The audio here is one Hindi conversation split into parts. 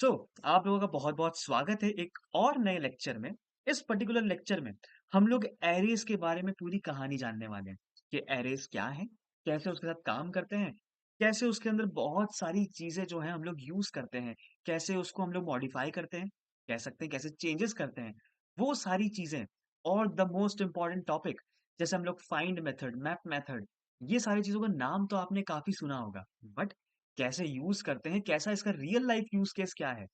तो आप लोगों का बहुत-बहुत स्वागत है एक और नए लेक्चर में। इस पर्टिकुलर लेक्चर में हम लोग एरेज़ के बारे में पूरी कहानी जानने वाले हैं कि एरेज़ क्या हैं, कैसे उसके साथ काम करते हैं, कैसे उसके अंदर बहुत सारी चीज़ें जो हैं हम लोग यूज़ करते हैं, कैसे उसको हम लोग मॉडिफ़ाई करते हैं, कह सकते हैं कैसे चेंजेस करते हैं। वो सारी चीज़ें और द मोस्ट इम्पोर्टेंट टॉपिक जैसे हम लोग फाइंड मेथड, मैप मेथड, ये सारी चीज़ों का नाम तो आपने काफ़ी सुना होगा। बट कैसे यूज़ करते हैं, कैसा इसका रियल लाइफ़ यूज़ केस क्या है?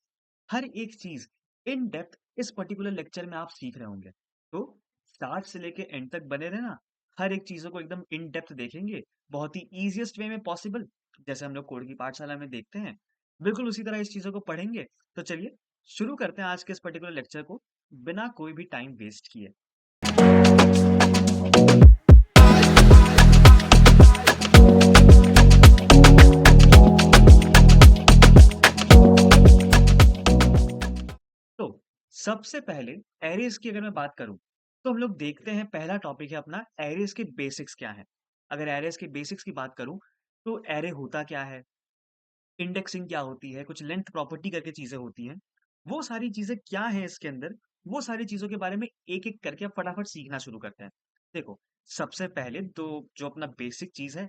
हर एक चीज इन डेप्थ इस पर्टिकुलर लेक्चर में आप सीख रहे होंगे। तो स्टार्ट से लेके एंड तक बने रहना। हर एक चीजों को एकदम इन डेप्थ देखेंगे, बहुत ही इजीएस्ट वे में पॉसिबल, जैसे हम लोग कोड की पाठशाला में देखते हैं। बिल्कुल उसी तरह इस चीजों को पढ़ेंगे। तो चलिए शुरू करते हैं आज के इस पर्टिकुलर लेक्चर को बिना कोई भी टाइम वेस्ट किए। तो सबसे पहले एरेज की अगर मैं बात करूं तो हम लोग देखते हैं पहला टॉपिक है अपना एरेज के बेसिक्स क्या है। अगर एरेज के बेसिक्स की बात करूं तो एरे होता क्या है, इंडेक्सिंग क्या होती है, कुछ लेंथ प्रॉपर्टी करके चीजें होती हैं, वो सारी चीजें क्या है इसके अंदर, वो सारी चीजों के बारे में एक एक करके आप फटाफट सीखना शुरू करते हैं। देखो, सबसे पहले तो जो अपना बेसिक चीज है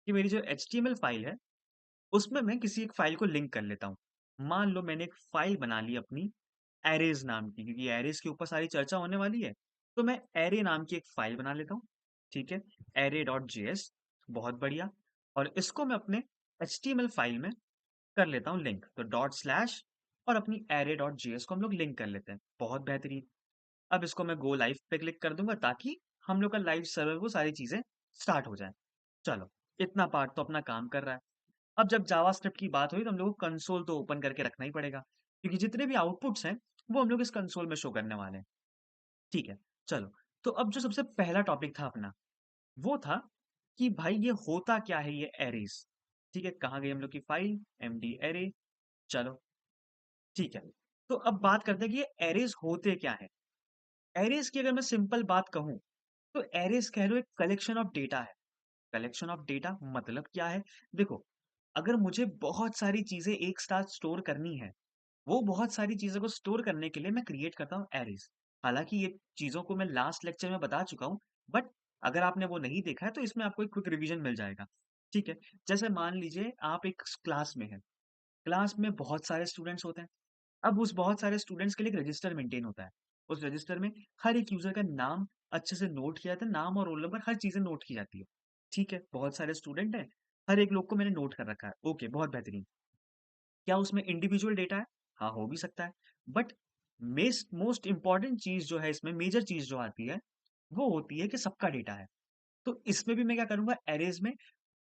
कि मेरी जो एच फाइल है उसमें मैं किसी एक फाइल को लिंक कर लेता हूँ। मान लो मैंने एक फाइल बना ली अपनी एरेज नाम की, क्योंकि एरेज के ऊपर सारी चर्चा होने वाली है। तो मैं एरे नाम की एक फाइल बना लेता हूँ। ठीक है, एरे डॉट जेएस, बहुत बढ़िया। और इसको मैं अपने एच फाइल में कर लेता हूँ लिंक, तो डॉट स्लैश और अपनी एरे डॉट जेएस को हम लोग लिंक कर लेते हैं, बहुत बेहतरीन। अब इसको मैं गो लाइव पे क्लिक कर दूंगा ताकि हम लोग का लाइव सर्वर वो सारी चीजें स्टार्ट हो जाए। चलो, इतना पार्ट तो अपना काम कर रहा है। अब जब जावास्क्रिप्ट की बात हुई तो हम लोग को कंसोल तो ओपन करके रखना ही पड़ेगा, क्योंकि जितने भी आउटपुट्स हैं वो हम लोग इस कंसोल में शो करने वाले हैं। ठीक है, चलो। तो अब जो सबसे पहला टॉपिक था अपना, वो था कि भाई ये होता क्या है ये एरेज। ठीक है, कहाँ गई हम लोग की फाइल एमडी एरे। चलो, ठीक है। तो अब बात करते हैं कि ये एरेज होते क्या है। एरेज की अगर मैं सिंपल बात कहूं तो एरेज कह लो एक कलेक्शन ऑफ डेटा है। कलेक्शन ऑफ डेटा मतलब क्या है? देखो, अगर मुझे बहुत सारी चीजें एक साथ स्टोर करनी है, वो बहुत सारी चीज़ों को स्टोर करने के लिए मैं क्रिएट करता हूँ एरेज़। हालाँकि ये चीज़ों को मैं लास्ट लेक्चर में बता चुका हूँ, बट अगर आपने वो नहीं देखा है तो इसमें आपको एक क्विक रिवीजन मिल जाएगा। ठीक है? जैसे मान लीजिए आप एक क्लास में हैं, क्लास में बहुत सारे स्टूडेंट्स होते हैं। अब उस बहुत सारे स्टूडेंट्स के लिए एक रजिस्टर मेंटेन होता है। उस रजिस्टर में हर एक यूज़र का नाम अच्छे से नोट किया जाता है, नाम और रोल नंबर हर चीज़ें नोट की जाती है। ठीक है? बहुत सारे स्टूडेंट हैं, हर एक लोग को मैंने नोट कर रखा है। ओके, बहुत बेहतरीन। क्या उसमें इंडिविजुअल डेटा है? हाँ, हो भी सकता है। बट मोस्ट इम्पोर्टेंट चीज़ जो है इसमें, मेजर चीज़ जो आती है, वो होती है कि सबका डेटा है। तो इसमें भी मैं क्या करूँगा, अरेज़ में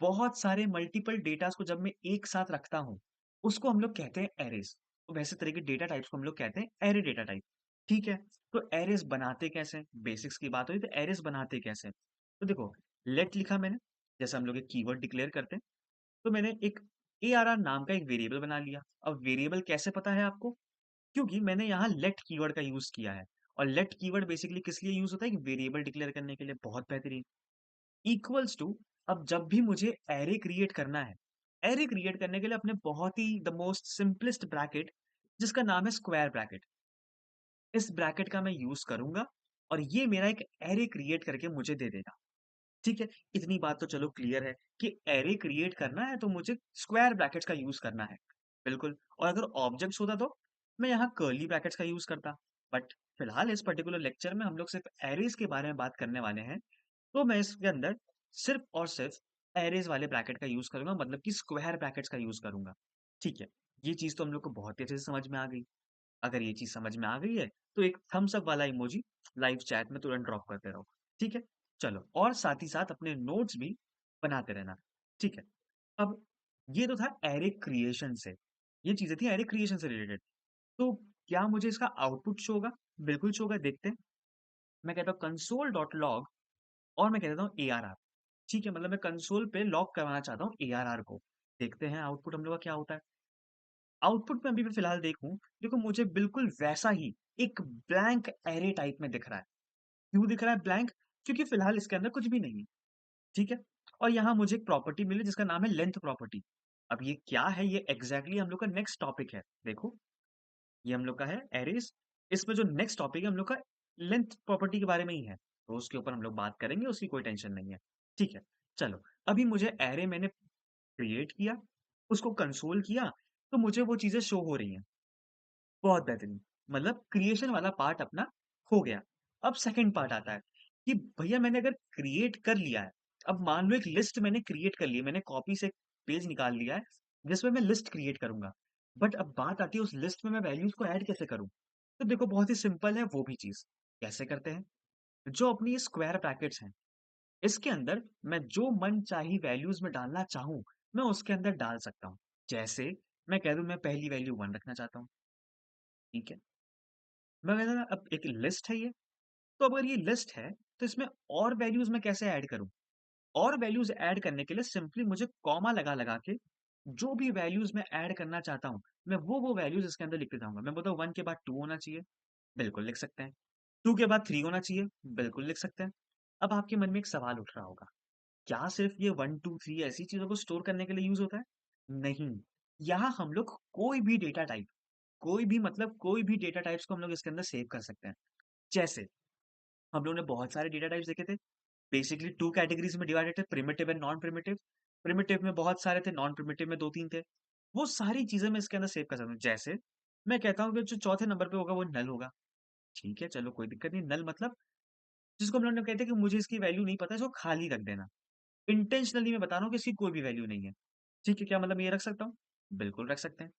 बहुत सारे मल्टीपल डेटाज़ को जब मैं एक साथ रखता हूँ, उसको हम लोग कहते हैं अरेज़। तो वैसे तरह के डेटा टाइप्स को हम लोग कहते हैं अरे डेटा टाइप। ठीक है? तो अरेज़ बनाते कैसे? बेसिक्स की बात हुई तो अरेज़ बनाते कैसे? तो देखो, लेट लिखा मैंने, जैसे हम लोग एक कीवर्ड डिक्लेयर करते हैं, तो मैंने एक ARR नाम का एक वेरिएबल बना लिया। अब वेरिएबल कैसे पता है आपको? क्योंकि मैंने यहाँ लेट कीवर्ड का यूज़ किया है। और लेट कीवर्ड बेसिकली किस लिए यूज़ होता है कि वेरिएबल डिक्लेयर करने के लिए, बहुत बेहतरीन। इक्वल्स टू, अब जब भी मुझे एरे क्रिएट करना है, एरे क्रिएट करने के लिए अपने बहुत ही द मोस्ट सिंपलेस्ट ब्रैकेट, जिसका नाम है स्क्वायर ब्रैकेट, इस ब्रैकेट का मैं यूज़ करूँगा और ये मेरा एक एरे क्रिएट करके मुझे दे देगा। ठीक है, इतनी बात तो चलो क्लियर है कि एरे क्रिएट करना है तो मुझे स्क्वायर ब्रैकेट्स का यूज करना है। बिल्कुल। और अगर ऑब्जेक्ट्स होता तो मैं यहाँ कर्ली ब्रैकेट्स का यूज करता। बट फिलहाल इस पर्टिकुलर लेक्चर में हम लोग सिर्फ एरेज के बारे में बात करने वाले हैं, तो मैं इसके अंदर सिर्फ और सिर्फ एरेज वाले ब्रैकेट का यूज करूंगा, मतलब कि स्क्वायर ब्रैकेट्स का यूज करूंगा। ठीक है, ये चीज तो हम लोग को बहुत ही अच्छे से समझ में आ गई। अगर ये चीज समझ में आ गई है तो एक थम्स अप वाला इमोजी लाइव चैट में तुरंत ड्रॉप करते रहो। ठीक है, चलो, और साथ ही साथ अपने नोट्स भी बनाते रहना। ठीक है, अब ये तो था एरे क्रिएशन से, ये चीजें थी एरे क्रिएशन से रिलेटेड। तो क्या मुझे इसका आउटपुट शो होगा? बिल्कुल शो होगा, देखते हैं। मैं कहता हूँ कंसोल डॉट लॉग और मैं कह देता हूँ ARR। ठीक है, मतलब मैं कंसोल पे लॉग करवाना चाहता हूँ ARR को। देखते हैं आउटपुट हम लोग का क्या होता है। आउटपुट में अभी भी फिलहाल देखूं, देखो मुझे बिल्कुल वैसा ही एक ब्लैंक एरे टाइप में दिख रहा है। क्यों दिख रहा है ब्लैंक? क्योंकि फिलहाल इसके अंदर कुछ भी नहीं है। ठीक है, और यहाँ मुझे एक प्रॉपर्टी मिली जिसका नाम है लेंथ प्रॉपर्टी। अब ये क्या है, ये एग्जैक्टली हम लोग का नेक्स्ट टॉपिक है। देखो, ये हम लोग का है एरेज़। इसमें जो नेक्स्ट टॉपिक है हम लोग का लेंथ प्रॉपर्टी के बारे में ही है, तो उसके ऊपर हम लोग बात करेंगे, उसकी कोई टेंशन नहीं है। ठीक है, चलो अभी मुझे एरे मैंने क्रिएट किया, उसको कंसोल किया, तो मुझे वो चीज़ें शो हो रही हैं। बहुत बेहतरीन, मतलब क्रिएशन वाला पार्ट अपना हो गया। अब सेकंड पार्ट आता है कि भैया मैंने अगर क्रिएट कर लिया है, अब मान लो एक लिस्ट मैंने क्रिएट कर ली है, मैंने कॉपी से एक पेज निकाल लिया है, जिसमें मैं लिस्ट क्रिएट करूँगा। बट अब बात आती है उस लिस्ट में मैं वैल्यूज़ को ऐड कैसे करूँ? तो देखो बहुत ही सिंपल है वो भी चीज़। कैसे करते हैं? जो अपनी ये स्क्वायर ब्रैकेट्स हैं, इसके अंदर मैं जो मनचाही वैल्यूज़ में डालना चाहूँ, मैं उसके अंदर डाल सकता हूँ। जैसे मैं कह दूँ मैं पहली वैल्यू 1 रखना चाहता हूँ, ठीक है? मैं कहता था अब एक लिस्ट है ये, तो अगर ये लिस्ट है, तो इसमें और वैल्यूज़ मैं कैसे ऐड करूँ? और वैल्यूज़ ऐड करने के लिए सिंपली मुझे कॉमा लगा-लगा के, जो भी वैल्यूज़ मैं ऐड करना चाहता हूँ, मैं वो वैल्यूज़ इसके अंदर लिखते जाऊँगा। मैं बोलता हूँ 1 के बाद 2 होना चाहिए, बिल्कुल लिख सकते हैं। 2 के बाद 3 होना चाहिए, बिल्कुल लिख सकते हैं। अब आपके मन में एक सवाल उठ रहा होगा, क्या सिर्फ़ ये 1, 2, 3 ऐसी चीज़ों को स्टोर करने के लिए यूज़ होता है? नहीं, यहाँ हम लोग कोई भी डेटा टाइप, कोई भी मतलब कोई भी डेटा टाइप्स को हम लोग इसके अंदर सेव कर सकते हैं। जैसे हम लोगों ने बहुत सारे डेटा टाइप्स देखे थे। बेसिकली 2 कैटेगरीज़ में डिवाइडेड थे, primitive and non primitive. Primitive में बहुत सारे थे, नॉन प्रिमिटिव में 2-3 थे। वो सारी चीज़ें मैं इसके अंदर सेव कर सकता हूँ। जैसे मैं कहता हूँ कि जो चौथे नंबर पे होगा वो नल होगा। ठीक है, चलो कोई दिक्कत नहीं। नल मतलब जिसको हम लोग कहते हैं कि मुझे इसकी वैल्यू नहीं पता है, इसको खाली रख देना। इंटेंशनली मैं बता रहा हूँ कि इसकी कोई भी वैल्यू नहीं है। ठीक है, क्या मतलब मैं ये रख सकता हूँ? बिल्कुल रख सकते हैं।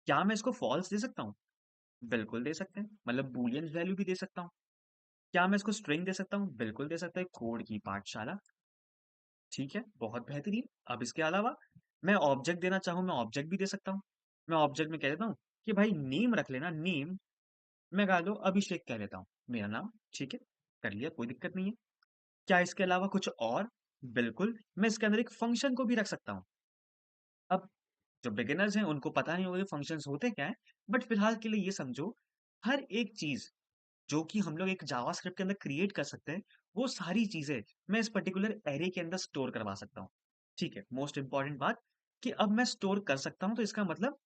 क्या मैं इसको फॉल्स दे सकता हूँ? बिल्कुल दे सकते हैं। मतलब बूलियन वैल्यू भी दे सकता हूँ। क्या मैं इसको स्ट्रिंग दे सकता हूँ? बिल्कुल दे सकता है। कोड की पाठशाला। ठीक है, बहुत बेहतरीन। अब इसके अलावा मैं ऑब्जेक्ट देना चाहूँ, मैं ऑब्जेक्ट भी दे सकता हूँ। मैं ऑब्जेक्ट में कह देता हूँ कि भाई नेम रख लेना, नेम मैं कह दो अभिषेक कह देता हूँ, मेरा नाम, ठीक है? कर लिया, कोई दिक्कत नहीं है। क्या इसके अलावा कुछ और? बिल्कुल, मैं इसके अंदर एक फंक्शन को भी रख सकता हूँ। अब जो बिगिनर्स हैं उनको पता नहीं होगा ये फंक्शंस होते क्या हैं, बट फिलहाल के लिए ये समझो, हर एक चीज़ जो कि हम लोग एक जावास्क्रिप्ट के अंदर क्रिएट कर सकते हैं, वो सारी चीज़ें मैं इस पर्टिकुलर एरे के अंदर स्टोर करवा सकता हूँ। ठीक है, मोस्ट इम्पोर्टेंट बात कि अब मैं स्टोर कर सकता हूँ, तो इसका मतलब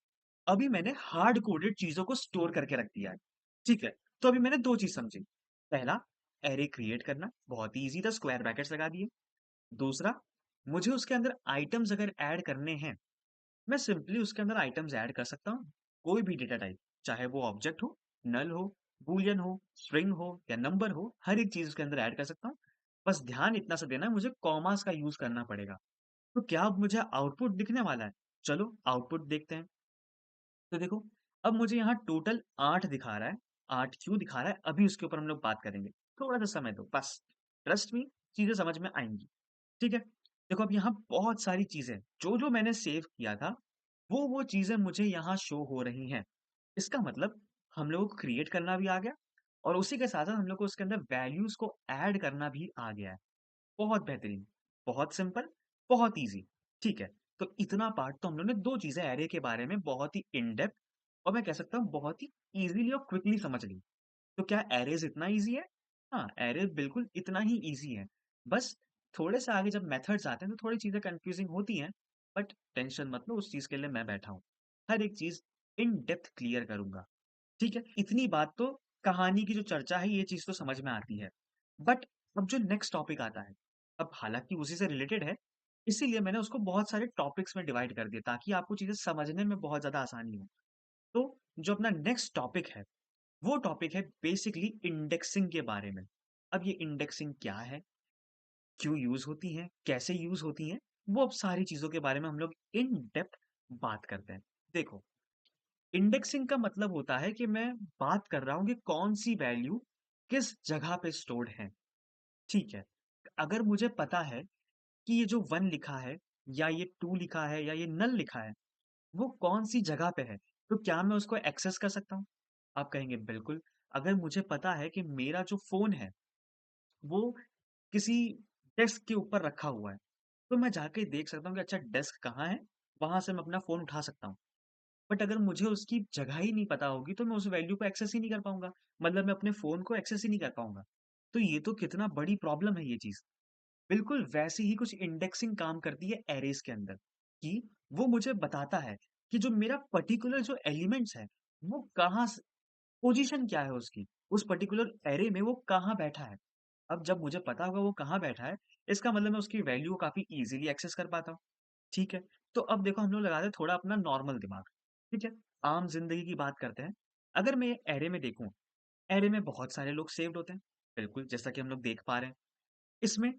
अभी मैंने हार्ड कोडेड चीज़ों को स्टोर करके रख दिया है। ठीक है, तो अभी मैंने 2 चीज़ समझी। पहला, एरे क्रिएट करना, बहुत ही ईज़ी था, स्क्वायर ब्रैकेट्स लगा दिए। दूसरा, मुझे उसके अंदर आइटम्स अगर ऐड करने हैं, मैं सिंपली उसके अंदर आइटम्स ऐड कर सकता हूँ। कोई भी डेटा टाइप, चाहे वो ऑब्जेक्ट हो, नल हो, बूलियन हो, स्ट्रिंग हो या नंबर हो, हर एक चीज़ उसके अंदर ऐड कर सकता हूँ। बस ध्यान इतना सा देना है मुझे कॉमास का यूज़ करना पड़ेगा। तो क्या अब मुझे आउटपुट दिखने वाला है? चलो आउटपुट देखते हैं। तो देखो, अब मुझे यहाँ टोटल 8 दिखा रहा है। 8 क्यों दिखा रहा है? अभी उसके ऊपर हम लोग बात करेंगे। थोड़ा-सा समय दो बस। ट्रस्ट मी, चीज़ें समझ में आएँगी। ठीक है? देखो अब यहाँ बहुत सारी चीज़ें, जो-जो मैंने सेव किया था, वो चीज़ें मुझे यहाँ शो हो रही हैं। इसका मतलब हम लोगों को क्रिएट करना भी आ गया और उसी के साथ-साथ हम लोग को उसके अंदर वैल्यूज़ को ऐड करना भी आ गया है। बहुत बेहतरीन, बहुत सिंपल, बहुत ईज़ी। ठीक है, तो इतना पार्ट तो हम लोग ने 2 चीज़ें एरे के बारे में बहुत ही इन डेप्थ और मैं कह सकता हूँ बहुत ही ईज़िली और क्विकली समझ ली। तो क्या एरेज़ इतना ईज़ी है? हाँ, एरे बिल्कुल इतना ही ईज़ी है। बस थोड़े से आगे जब मेथड्स आते हैं तो थोड़ी चीज़ें कन्फ्यूज़िंग होती हैं, बट टेंशन मत लो उस चीज़ के लिए मैं बैठा हूँ। हर एक चीज़ इन डेप्थ क्लियर करूँगा। ठीक है? इतनी बात तो कहानी की जो चर्चा है ये चीज़ तो समझ में आती है। बट अब जो नेक्स्ट टॉपिक आता है, अब हालाँकि उसी से रिलेटेड है, इसीलिए मैंने उसको बहुत सारे टॉपिक्स में डिवाइड कर दिया ताकि आपको चीज़ें समझने में बहुत ज़्यादा आसानी हो। तो जो अपना नेक्स्ट टॉपिक है, वो टॉपिक है बेसिकली इंडेक्सिंग के बारे में। अब ये इंडेक्सिंग क्या है? क्यों यूज़ होती है? कैसे यूज़ होती हैं? वो अब सारी चीज़ों के बारे में हम लोग इन डेप्थ बात करते हैं। देखो, इंडेक्सिंग का मतलब होता है कि मैं बात कर रहा हूँ कि कौन-सी वैल्यू किस जगह पे स्टोर्ड है। ठीक है। अगर मुझे पता है कि ये जो 1 लिखा है या ये 2 लिखा है या ये नल लिखा है, वो कौन-सी जगह पे है, तो क्या मैं उसको एक्सेस कर सकता हूँ? आप कहेंगे बिल्कुल। अगर मुझे पता है कि मेरा जो फ़ोन है, वो किसी डेस्क के ऊपर रखा हुआ है, तो मैं जाके देख सकता हूँ कि अच्छा डेस्क कहाँ है, वहाँ से मैं अपना फ़ोन उठा सकता हूँ। बट अगर मुझे उसकी जगह ही नहीं पता होगी, तो मैं उस वैल्यू को एक्सेस ही नहीं कर पाऊँगा। मतलब मैं अपने फ़ोन को एक्सेस ही नहीं कर पाऊँगा। तो ये तो कितना बड़ी प्रॉब्लम है ये चीज़। बिल्कुल वैसे ही कुछ इंडेक्सिंग काम करती है एरेज़ के अंदर, कि वो मुझे बताता है कि जो मेरा पर्टिकुलर जो एलिमेंट्स है, वो कहाँ से, पोजीशन क्या है उसकी, उस पर्टिकुलर एरे में वो कहाँ बैठा है। अब जब मुझे पता होगा वो कहाँ बैठा है, इसका मतलब मैं उसकी वैल्यू को काफ़ी ईज़िली एक्सेस कर पाता हूँ, ठीक है? तो अब देखो हम लोग लगाते हैं थोड़ा अपना नॉर्मल दिमाग, ठीक है? आम ज़िंदगी की बात करते हैं। अगर मैं एरे में देखूँ, एरे में बहुत सारे लोग सेव्ड होते हैं, बिल्कुल, जैसा कि हम लोग देख पा रहे हैं। इसमें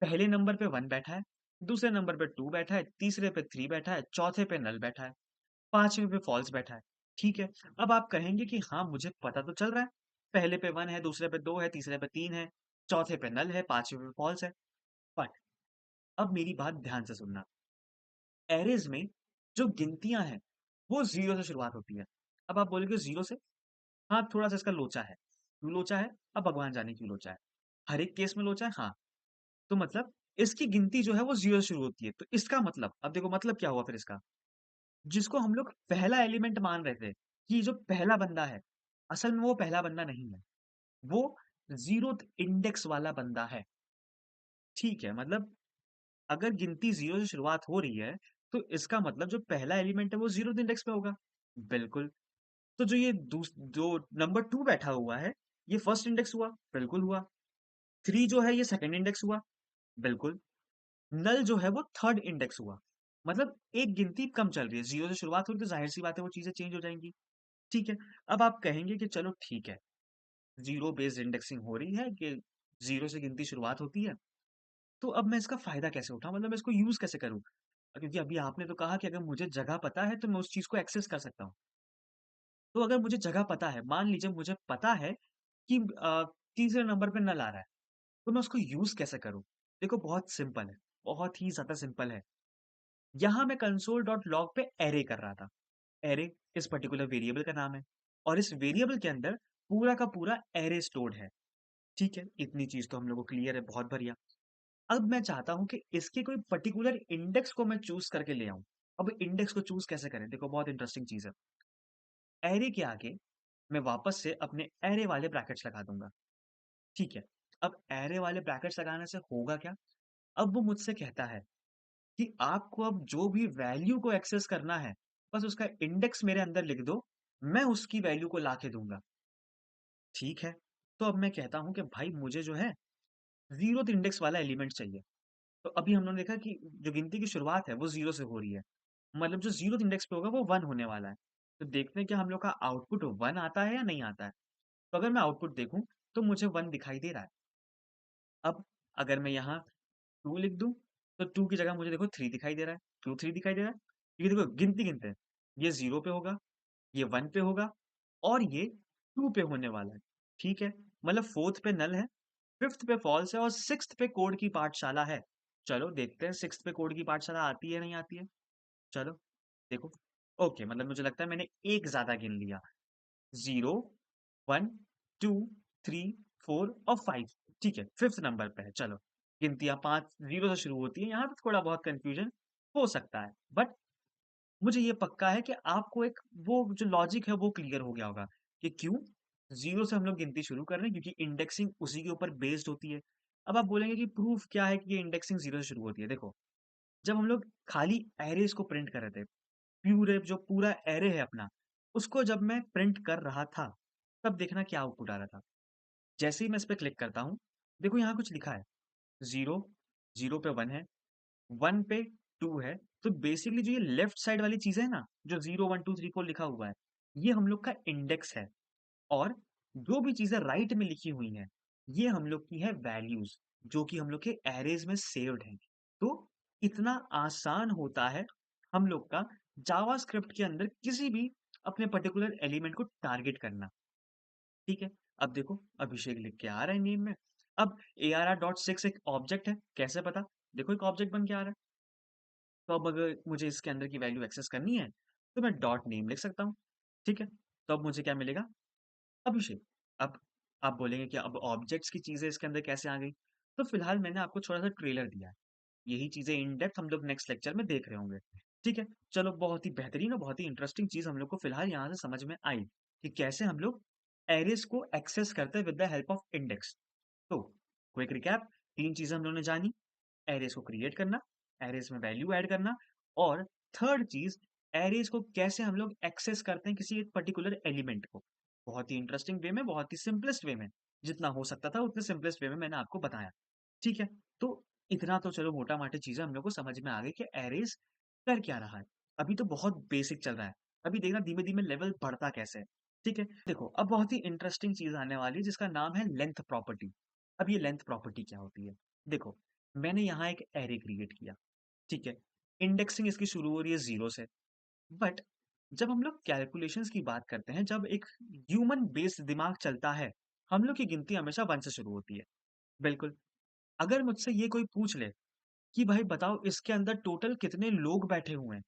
पहले नंबर पे 1 बैठा है, दूसरे नंबर पे 2 बैठा है, तीसरे पे 3 बैठा है, चौथे पे नल बैठा है, 5वें पे फॉल्स बैठा है, ठीक है? अब आप कहेंगे कि हाँ, मुझे पता तो चल रहा है, पहले पे 1 है, दूसरे पे 2 है, तीसरे पे 3 है, चौथे पे नल है, 5वें पे फॉल्स है। बट अब मेरी बात ध्यान से सुनना, एरेज़ में जो गिनतियाँ हैं, वो 0 से शुरुआत होती है। अब आप बोलोगे 0 से? हाँ, थोड़ा-सा इसका लोचा है। क्यों लोचा है? अब भगवान जाने क्यों लोचा है। हर एक केस में लोचा है? हाँ। तो मतलब इसकी गिनती जो है वो 0 से शुरू होती है। तो इसका मतलब, अब देखो मतलब क्या हुआ फिर इसका? जिसको हम लोग पहला एलिमेंट मान रहे थे, कि जो पहला बंदा है, असल में वो पहला बंदा नहीं है। वो 0th इंडेक्स वाला बंदा है। ठीक है? मतलब अगर गिनती 0 से शुरुआत हो रही है, तो इसका मतलब जो पहला एलिमेंट है वो 0th इंडेक्स पे होगा। बिल्कुल। तो जो नंबर 2 बैठा हुआ है, ये फर्स्ट इंडेक्स हुआ? बिल्कुल हुआ। 3 जो है ये सेकंड इंडेक्स हुआ? बिल्कुल। नल जो है वो थर्ड इंडेक्स हुआ। मतलब एक गिनती कम चल रही है, 0 से शुरुआत हो रही है तो ज़ाहिर-सी बात है वो चीज़ें चेंज हो जाएँगी। ठीक है? अब आप कहेंगे कि चलो ठीक है, 0 बेस्ड इंडेक्सिंग हो रही है कि 0 से गिनती शुरुआत होती है, तो अब मैं इसका फ़ायदा कैसे उठाऊँ? मतलब मैं इसको यूज़ कैसे करूँ? क्योंकि अभी आपने तो कहा कि अगर मुझे जगह पता है तो मैं उस चीज़ को एक्सेस कर सकता हूँ। तो अगर मुझे जगह पता है, मान लीजिए मुझे पता है कि तीसरे नंबर पे नल आ रहा है, तो मैं उसको यूज़ कैसे करूँ? देखो बहुत सिंपल है, बहुत ही ज़्यादा सिंपल है। यहाँ मैं console.log पे एरे कर रहा था। एरे इस पर्टिकुलर वेरिएबल का नाम है और इस वेरिएबल के अंदर पूरा का पूरा एरे स्टोर्ड है। ठीक है? इतनी चीज़ तो हम लोगों को क्लियर है, बहुत बढ़िया। अब मैं चाहता हूँ कि इसके कोई पर्टिकुलर इंडेक्स को मैं चूज़ करके ले आऊँ। अब इंडेक्स को चूज़ कैसे करें? देखो बहुत इंटरेस्टिंग चीज़ है। एरे के आगे मैं वापस से अपने एरे वाले ब्रैकेट्स लगा दूँगा। ठीक है? अब एरे वाले ब्रैकेट्स लगाने से होगा क्या? अब वो मुझसे कहता है कि आपको अब जो भी वैल्यू को एक्सेस करना है, बस उसका इंडेक्स मेरे अंदर लिख दो, मैं उसकी वैल्यू को लाके दूँगा। ठीक है? तो अब मैं कहता हूँ कि भाई मुझे जो है 0th इंडेक्स वाला एलिमेंट चाहिए। तो अभी हम लोगों ने देखा कि जो गिनती की शुरुआत है वो 0 से हो रही है। मतलब जो 0th इंडेक्स पे होगा वो 1 होने वाला है। तो देखते हैं क्या हम लोग का आउटपुट 1 आता है या नहीं आता है? तो अगर मैं आउटपुट देखूँ तो मुझे 1 दिखाई दे रहा है। अब अगर मैं यहाँ 2 लिख दूँ, तो 2 की जगह मुझे देखो 3 दिखाई दे रहा है। क्यों 3 दिखाई दे रहा है? क्योंकि देखो गिनते-गिनते ये 0 पे होगा, ये 1 पे होगा और ये 2 पे होने वाला है। ठीक है? मतलब 4th पे नल है, 5th पे फॉल्स है और 6th पे कोड की पाठशाला है। चलो देखते हैं 6th पे कोड की पाठशाला आती है, नहीं आती है? चलो देखो। ओके, मतलब मुझे लगता है मैंने एक ज़्यादा गिन लिया। 0, 1, 2, 3, 4 और 5, ठीक है, 5th नंबर पे है, चलो। गिनतियाँ 5 0 से शुरू होती हैं, यहाँ पे थोड़ा बहुत कन्फ्यूज़न हो सकता है। बट मुझे ये पक्का है कि आपको एक वो जो लॉजिक है वो क्लियर हो गया होगा कि क्यों 0 से हम लोग गिनती शुरू कर रहे हैं क्योंकि इंडेक्सिंग उसी के ऊपर बेस्ड होती है। अब आप बोलेंगे कि प्रूफ क्या है कि ये इंडेक्सिंग 0 से शुरू होती है? देखो, जब हम लोग खाली एरेज़ को प्रिंट कर रहे थे, प्यूरे जो पूरा एरे है अपना, उसको जब मैं प्रिंट कर रहा था, तब देखना क्या आउटपुट आ रहा था। जैसे ही मैं इस पे क्लिक करता हूँ, देखो यहाँ कुछ लिखा है 0, 0 पे 1 है, 1 पे 2 है, तो बेसिकली जो ये लेफ्ट साइड वाली चीज़ें है ना, जो 0, 1, 2, 3, 4 लिखा हुआ है, ये हम लोग का इंडेक्स है और जो भी चीज़ें राइट में लिखी हुई हैं, ये हम लोग की है वैल्यूज़, जो कि हम लोग के एरेज़ में सेव्ड हैं। तो इतना आसान होता है हम लोग का जावास्क्रिप्ट के अंदर किसी भी अपने पर्टिकुलर एलिमेंट को टारगेट करना। ठीक है? अब देखो अभिषेक लिख के आ रहा है नेम में। अब arr.6 एक ऑब्जेक्ट है, कैसे पता? देखो एक ऑब्जेक्ट बन के आ रहा है। तो अब अगर मुझे इसके अंदर की वैल्यू एक्सेस करनी है, तो मैं डॉट नेम लिख सकता हूँ। ठीक है? तो अब मुझे क्या मिलेगा? अभिषेक। अब आप बोलेंगे कि अब ऑब्जेक्ट्स की चीज़ें इसके अंदर कैसे आ गई? तो फिलहाल मैंने आपको थोड़ा-सा ट्रेलर दिया है। यही चीज़ें इन डेप्थ हम लोग नेक्स्ट लेक्चर में देख रहे होंगे। ठीक है? चलो बहुत ही बेहतरीन और बहुत ही इंटरेस्टिंग चीज़ हम लोग को फिलहाल यहाँ से समझ में आई कि कैसे हम लोग एरेज़ को एक्सेस करते हैं with the help of index. तो क्विक रिकैप, 3 चीज़ें हम लोगों ने जानी, एरेज़ को क्रिएट करना, एरेज़ में वैल्यू ऐड करना और थर्ड चीज़ एरेज़ को कैसे हम लोग एक्सेस करते हैं किसी एक पर्टिकुलर एलिमेंट को। बहुत ही इंटरेस्टिंग वे में, बहुत ही सिंपलेस्ट वे में, जितना हो सकता था उतने सिंपलेस्ट वे में मैंने आपको बताया। ठीक है? तो इतना तो चलो मोटा-माटी चीज़ें हम लोग को समझ में आ गई कि एरेज़ कर क्या रहा है। अभी तो बहुत बेसिक चल रहा है। अभी देखना धीमे-धीमे लेवल बढ़ता कैसे है। ठीक है? देखो, अब बहुत ही इंटरेस्टिंग चीज़ आने वाली है जिसका नाम है लेंथ प्रॉपर्टी। अब ये लेंथ प्रॉपर्टी क्या होती है? देखो, मैंने यहाँ एक एरे क्रिएट किया, ठीक है? इंडेक्सिंग इसकी शुरू हो रही है 0 से। बट जब हम लोग कैलकुलेशंस की बात करते हैं, जब एक ह्यूमन बेस्ड दिमाग चलता है, हम लोग की गिनती हमेशा 1 से शुरू होती है। बिल्कुल। अगर मुझसे ये कोई पूछ ले कि भाई बताओ इसके अंदर टोटल कितने लोग बैठे हुए हैं?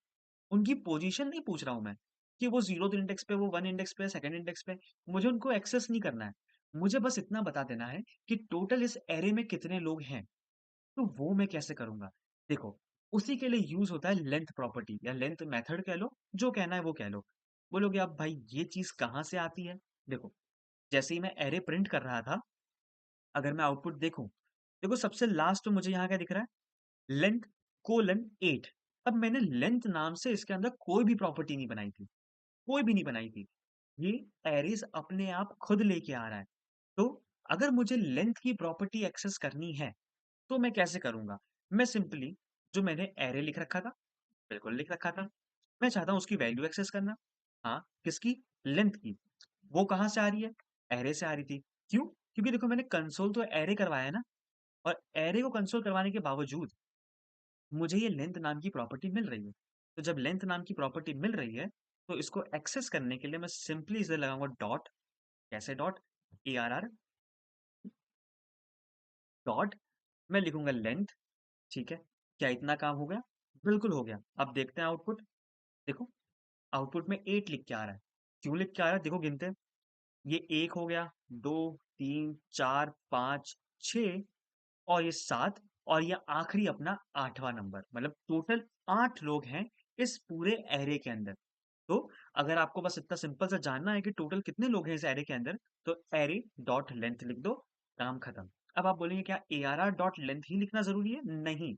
उनकी पोजीशन नहीं पूछ रहा हूँ मैं, कि वो 0th इंडेक्स पे, वो 1 इंडेक्स पे, 2nd इंडेक्स पे, मुझे उनको एक्सेस नहीं करना है। मुझे बस इतना बता देना है कि टोटल इस एरे में कितने लोग हैं। तो वो मैं कैसे करूँगा? देखो, उसी के लिए यूज़ होता है लेंथ प्रॉपर्टी या लेंथ मेथड कह लो, जो कहना है वो कह लो। बोलोगे अब भाई ये चीज़ कहाँ से आती है? देखो, जैसे ही मैं एरे प्रिंट कर रहा था, अगर मैं आउटपुट देखूँ, देखो सबसे लास्ट में मुझे यहाँ क्या दिख रहा है? Length colon 8। अब मैंने लेंथ नाम से इसके अंदर कोई भी प्रॉपर्टी नहीं बनाई थी, कोई भी नहीं बनाई थी। ये एरेज़ अपने आप खुद लेके आ रहा है। तो अगर मुझे लेंथ की प्रॉपर्टी एक्सेस करनी है, तो मैं कैसे करूँगा? मैं सिंपली जो मैंने एरे लिख रखा था, बिल्कुल लिख रखा था। मैं चाहता हूँ उसकी वैल्यू एक्सेस करना। हाँ, किसकी? लेंथ की। वो कहाँ से आ रही है? एरे से आ रही थी। क्यों? क्योंकि देखो मैंने कंसोल तो एरे करवाया है ना, और एरे को कंसोल करवाने के बावजूद मुझे ये लेंथ नाम की प्रॉपर्टी मिल रही है। तो जब लेंथ नाम की प्रॉपर्टी मिल रही है, तो इसको एक्सेस करने के लिए मैं सिंपली इसे लगाऊँगा डॉट, कैसे डॉट? ARR डॉट, मैं लिखूँगा लेंथ, ठीक है? क्या इतना काम हो गया? बिल्कुल हो गया। अब देखते हैं आउटपुट। देखो, आउटपुट में 8 लिख के आ रहा है। क्यों लिख के आ रहा है? देखो गिनते हैं। ये 1 हो गया, 2, 3, 4, 5, 6 और ये 7 और ये आखिरी अपना 8वाँ नंबर। मतलब टोटल 8 लोग हैं इस पूरे एरे के अंदर। तो अगर आपको बस इतना सिंपल सा जानना है कि टोटल कितने लोग हैं इस एरे के अंदर, तो एरे डॉट लेंथ लिख दो, काम खत्म। अब आप बोलेंगे क्या ARR डॉट लेंथ ही लिखना ज़रूरी है? नहीं।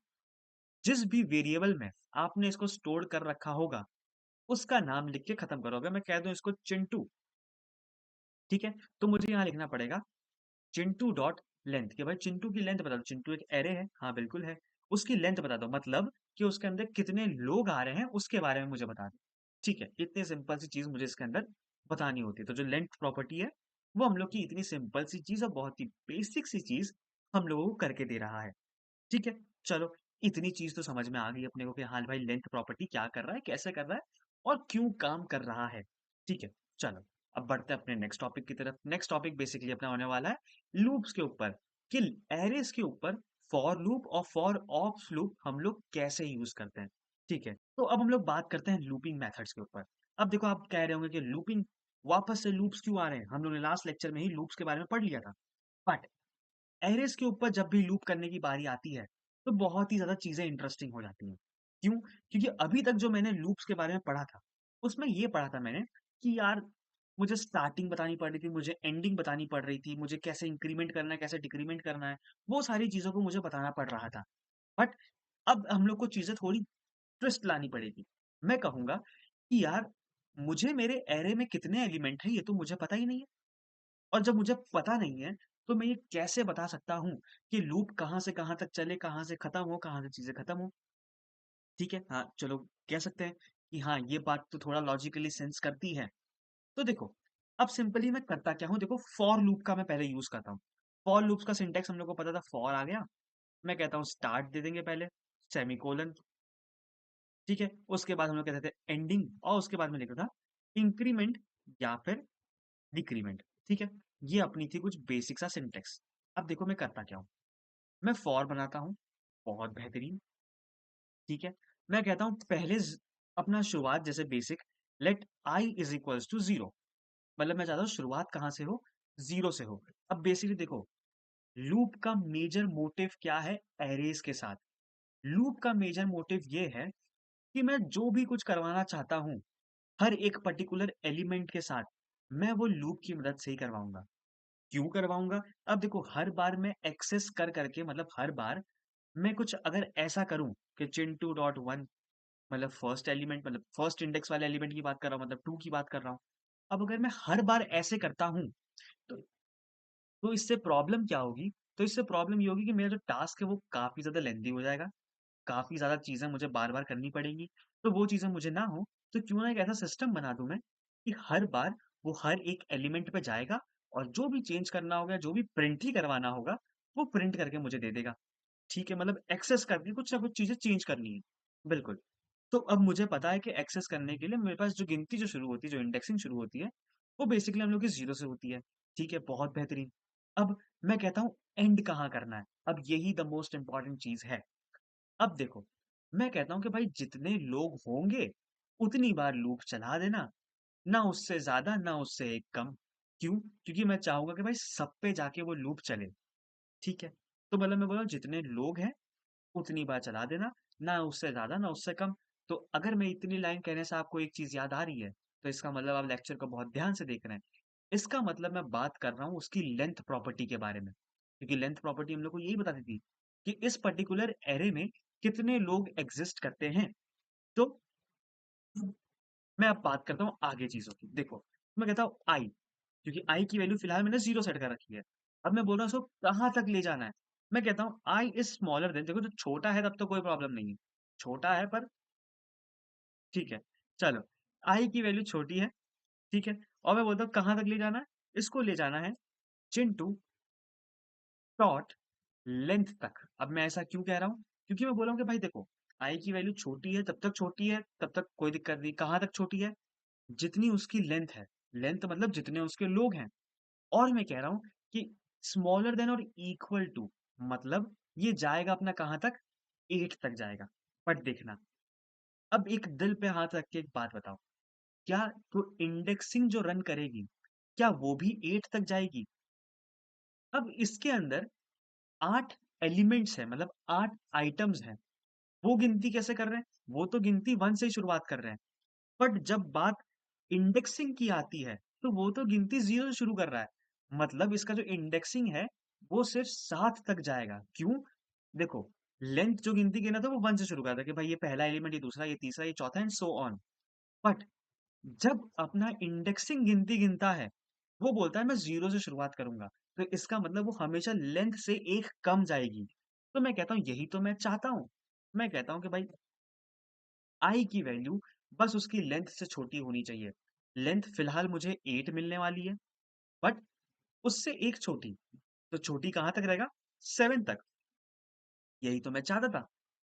जिस भी वेरिएबल में आपने इसको स्टोर कर रखा होगा, उसका नाम लिख के खत्म करो। अगर मैं कह दूँ इसको चिंटू, ठीक है? तो मुझे यहाँ लिखना पड़ेगा चिंटू डॉट लेंथ कि भाई चिंटू की लेंथ बता दो। चिंटू एक एरे है, हाँ बिल्कुल है। उसकी लेंथ बता दो, मतलब कि उसके अंदर कितने लोग आ रहे हैं उसके बारे में मुझे बता दो। ठीक है, इतनी सिंपल सी चीज मुझे इसके अंदर बतानी होती है। तो जो लेंथ प्रॉपर्टी है वो हम लोग की इतनी सिंपल सी चीज और बहुत ही बेसिक सी चीज हम लोगों को करके दे रहा है। ठीक है, चलो इतनी चीज तो समझ में आ गई अपने को कि हाँ भाई लेंथ प्रॉपर्टी क्या कर रहा है, कैसे कर रहा है और क्यों काम कर रहा है। ठीक है, चलो अब बढ़ते हैं अपने नेक्स्ट टॉपिक की तरफ। नेक्स्ट टॉपिक बेसिकली अपना होने वाला है लूप्स के ऊपर, कि एरेस के ऊपर फॉर लूप और फॉर ऑफ लूप हम लोग कैसे यूज करते हैं। ठीक है, तो अब हम लोग बात करते हैं लूपिंग मेथड्स के ऊपर। अब देखो आप कह रहे होंगे कि लूपिंग, वापस से लूप्स क्यों आ रहे हैं? हम लोगों ने लास्ट लेक्चर में ही लूप्स के बारे में पढ़ लिया था। बट एरेस के ऊपर जब भी लूप करने की बारी आती है, तो बहुत ही ज़्यादा चीज़ें इंटरेस्टिंग हो जाती हैं। क्यों? क्योंकि अभी तक जो मैंने लूप्स के बारे में पढ़ा था, उसमें ये पढ़ा था मैंने कि यार मुझे स्टार्टिंग बतानी पड़ रही थी, मुझे एंडिंग बतानी पड़ रही थी, मुझे कैसे इंक्रीमेंट करना है, कैसे डिक्रीमेंट करना है, वो सारी चीज़ों को मुझे बताना पड़ रहा था। बट अब हम लोग को चीज़ें थोड़ी ट्विस्ट लानी पड़ेगी। मैं कहूँगा कि यार मुझे मेरे एरे में कितने एलिमेंट हैं, ये तो मुझे पता ही नहीं है। और जब मुझे पता नहीं है, तो मैं ये कैसे बता सकता हूँ कि लूप कहाँ से कहाँ तक चले, कहाँ से खत्म हो, कहाँ से चीज़ें खत्म हो। ठीक है? हाँ, चलो कह सकते हैं कि हाँ, ये बात तो थोड़ा लॉजिकली सेंस करती है। तो देखो, अब सिंपली मैं करता क्या हूँ, देखो फॉर लूप का मैं पहले यूज़ करता हूँ। फॉर लूप्स का सिंटैक्स हम लोग को पता था, फॉर आ गया, मैं कहता हूँ स्टार्ट दे देंगे पहले, सेमीकोलन, ठीक है? उसके बाद हम लोग कहते थे एंडिंग और उसके बाद में लिखा था इंक्रीमेंट या फिर डिक्रीमेंट, ठीक है? ये अपनी थी कुछ बेसिक सा सिंटैक्स। अब देखो मैं करता क्या हूँ, मैं फॉर बनाता हूँ, बहुत बेहतरीन, ठीक है? मैं कहता हूँ पहले अपना शुरुआत जैसे basic, let i is equals to 0, मतलब मैं चाहता हूँ शुरुआत कहाँ से हो? 0 से हो। अब बेसिकली देखो, लूप का मेजर मोटिव क्या है एरेज के साथ? लूप का मेजर मोटिव ये है कि मैं जो भी कुछ करवाना चाहता हूँ, हर एक पर्टिकुलर एलिमेंट के साथ, मैं वो लूप की मदद से ही करवाऊंगा। क्यों करवाऊंगा? अब देखो हर बार मैं एक्सेस कर करके, मतलब हर बार मैं कुछ अगर ऐसा करूं कि चिंटू डॉट वन, मतलब फर्स्ट एलिमेंट, मतलब फर्स्ट इंडेक्स वाले एलिमेंट की बात कर रहा हूँ, मतलब 2 की बात कर रहा हूँ। अब अगर मैं हर बार ऐसे करता हूँ, तो इससे प्रॉब्लम क्या होगी? तो इससे प्रॉब्लम ये होगी कि मेरा जो टास्क है वो काफ़ी ज़्यादा लेंथी हो जाएगा, काफ़ी ज़्यादा चीज़ें मुझे बार-बार करनी पड़ेंगी। तो वो चीज़ें मुझे ना हो, तो क्यों ना एक ऐसा सिस्टम बना दूँ मैं कि हर बार वो हर एक एलिमेंट पे जाएगा और जो भी चेंज करना होगा, जो भी प्रिंट ही करवाना होगा, वो प्रिंट करके मुझे दे देगा। ठीक है? मतलब एक्सेस करके कुछ ना कुछ चीज़ें चेंज करनी है। बिल्कुल। तो अब मुझे पता है कि एक्सेस करने के लिए मेरे पास जो गिनती जो शुरू होती है, जो इंडेक्सिंग शुरू होती है, वो बेसिकली हम लोग की 0 से होती है। ठीक है? बहुत बेहतरीन। अब मैं कहता हूँ एंड कहाँ करना है? अब यही द मोस्ट इम्पोर्टेंट चीज़ है। अब देखो, मैं कहता हूँ कि भाई जितने लोग होंगे, उतनी बार लूप चला देना, ना उससे ज़्यादा, ना उससे एक कम। क्यों? क्योंकि मैं चाहूँगा कि भाई सब पे जाके वो लूप चले। ठीक है? तो मतलब मैं बोल रहा हूँ जितने लोग हैं उतनी बार चला देना, ना उससे ज़्यादा, ना उससे कम। तो अगर मैं इतनी लाइन कहने से आपको एक चीज़ याद आ रही है, तो इसका मतलब आप लेक्चर को बहुत ध्यान से देख रहे हैं। इसका मतलब मैं बात कर रहा हूँ उसकी लेंथ प्रॉपर्टी के बारे में। क्योंकि लेंथ प्रॉपर्टी हम लोग को यही बताती थी कि इस पर्टिकुलर एरे में कितने लोग एग्ज़िस्ट करते हैं। तो मैं अब बात करता हूँ आगे चीज़ों की। देखो, मैं कहता हूँ आई, क्योंकि आई की वैल्यू फिलहाल मैंने 0 सेट कर रखी है। अब मैं बोल रहा हूँ इसको कहाँ तक ले जाना है? मैं कहता हूँ आई इज़ स्मॉलर देन, देखो जो छोटा है तब तो कोई प्रॉब्लम नहीं है। छोटा है पर ठीक है, चलो आई की वैल्यू छोटी है, ठीक है? और मैं बोलता हूँ कहाँ तक ले जाना है? इसको ले जाना है चिंटू डॉट लेंथ तक। अब मैं ऐसा क्यों कह रहा हूँ? क्योंकि मैं बोल रहा हूँ कि भाई देखो, आई की वैल्यू छोटी है, तब तक छोटी है, तब तक कोई दिक्कत नहीं। कहाँ तक छोटी है? जितनी उसकी लेंथ है। लेंथ मतलब जितने उसके लोग हैं। और मैं कह रहा हूँ कि स्मॉलर देन और इक्वल टू, मतलब ये जाएगा अपना कहाँ तक? 8 तक जाएगा। बट देखना, अब एक दिल पे हाथ रख के एक बात बताओ, क्या तो इंडेक्सिंग जो रन करेगी, क्या वो भी 8 तक जाएगी? अब इसके अंदर 8 एलिमेंट्स हैं, मतलब 8 आइटम्स हैं। वो गिनती कैसे कर रहे हैं? वो तो गिनती 1 से ही शुरुआत कर रहे हैं। बट जब बात इंडेक्सिंग की आती है, तो वो तो गिनती 0 से शुरू कर रहा है। मतलब इसका जो इंडेक्सिंग है, वो सिर्फ 7 तक जाएगा। क्यों? देखो, लेंथ जो गिनती गिना था वो 1 से शुरू कर रहा था कि भाई ये पहला एलिमेंट, ये दूसरा, ये तीसरा, ये चौथा एंड सो ऑन। बट जब अपना इंडेक्सिंग गिनती गिनता है, वो बोलता है मैं 0 से शुरुआत करूँगा। तो इसका मतलब वो हमेशा लेंथ से 1 कम जाएगी। तो मैं कहता हूँ यही तो मैं चाहता हूँ। मैं कहता हूँ कि भाई आई की वैल्यू बस उसकी लेंथ से छोटी होनी चाहिए। लेंथ फिलहाल मुझे 8 मिलने वाली है, बट उससे 1 छोटी। तो छोटी कहाँ तक रहेगा? 7 तक। यही तो मैं चाहता था।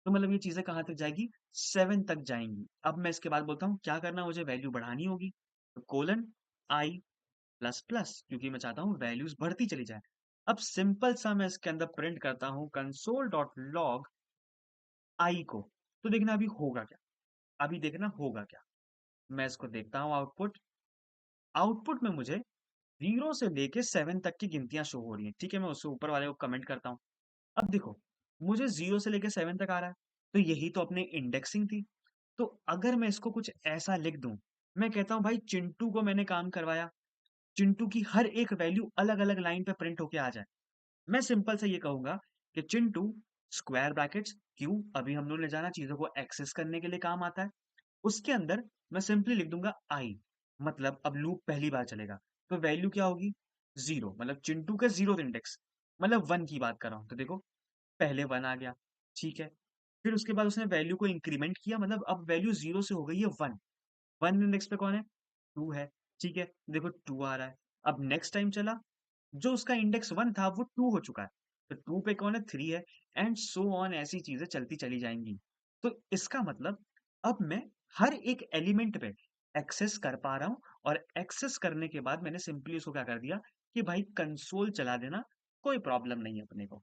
तो मतलब ये चीज़ें कहाँ तक जाएगी? 7 तक जाएँगी। अब मैं इसके बाद बोलता हूँ क्या करना है, मुझे वैल्यू बढ़ानी होगी। तो कोलन आई प्लस प्लस, क्योंकि मैं चाहता हूँ वैल्यूज़ बढ़ती चली जाए। अब सिंपल सा मैं इसके अंदर प्रिंट करता हूँ कंसोल डॉट लॉग आई को। तो देखना अभी होगा क्या? अभी देखना होगा क्या? मैं इसको देखता हूँ आउटपुट। आउटपुट में मुझे 0 से लेके 7 तक की गिनतियाँ शो हो रही हैं। ठीक है, मैं उससे ऊपर वाले को कमेंट करता हूँ। अब देखो, मुझे 0 से लेके 7 तक आ रहा है, तो यही तो अपनी इंडेक्सिंग थी। तो अगर मैं इसको कुछ ऐसा लिख दूँ, मैं कहता हूँ भाई चिंटू को मैंने काम करवाया, चिंटू की हर एक वैल्यू अलग-अलग लाइन पे प्रिंट होके आ जाए। मैं सिंपल से ये कहूँगा कि चिंटू स्क्वायर ब्रैकेट्स, क्यों? अभी हम लोगों ने जाना चीज़ों को एक्सेस करने के लिए काम आता है। उसके अंदर मैं सिंपली लिख दूँगा आई, मतलब अब लूप पहली बार चलेगा। तो वैल्यू क्या होगी? 0, मतलब चिंटू का 0th इंडेक्स, मतलब 1 की बात कर रहा हूँ। तो देखो, पहले 1 आ गया, ठीक है। फिर उसके बाद उसने वैल्यू को इंक्रीमेंट किया, मतलब अब वैल्यू 0 से हो गई है 1। 1 इंडेक्स पे कौन है? 2 है, ठीक है। देखो 2 आ रहा है। अब नेक्स्ट टाइम चला, जो उसका इंडेक्स 1 था वो 2 हो चुका है। तो 2 पे कौन है? 3 है एंड सो ऑन, ऐसी चीज़ें चलती चली जाएँगी। तो इसका मतलब अब मैं हर एक एलिमेंट पे एक्सेस कर पा रहा हूँ और एक्सेस करने के बाद मैंने सिंपली उसको क्या कर दिया कि भाई कंसोल चला देना, कोई प्रॉब्लम नहीं है अपने को।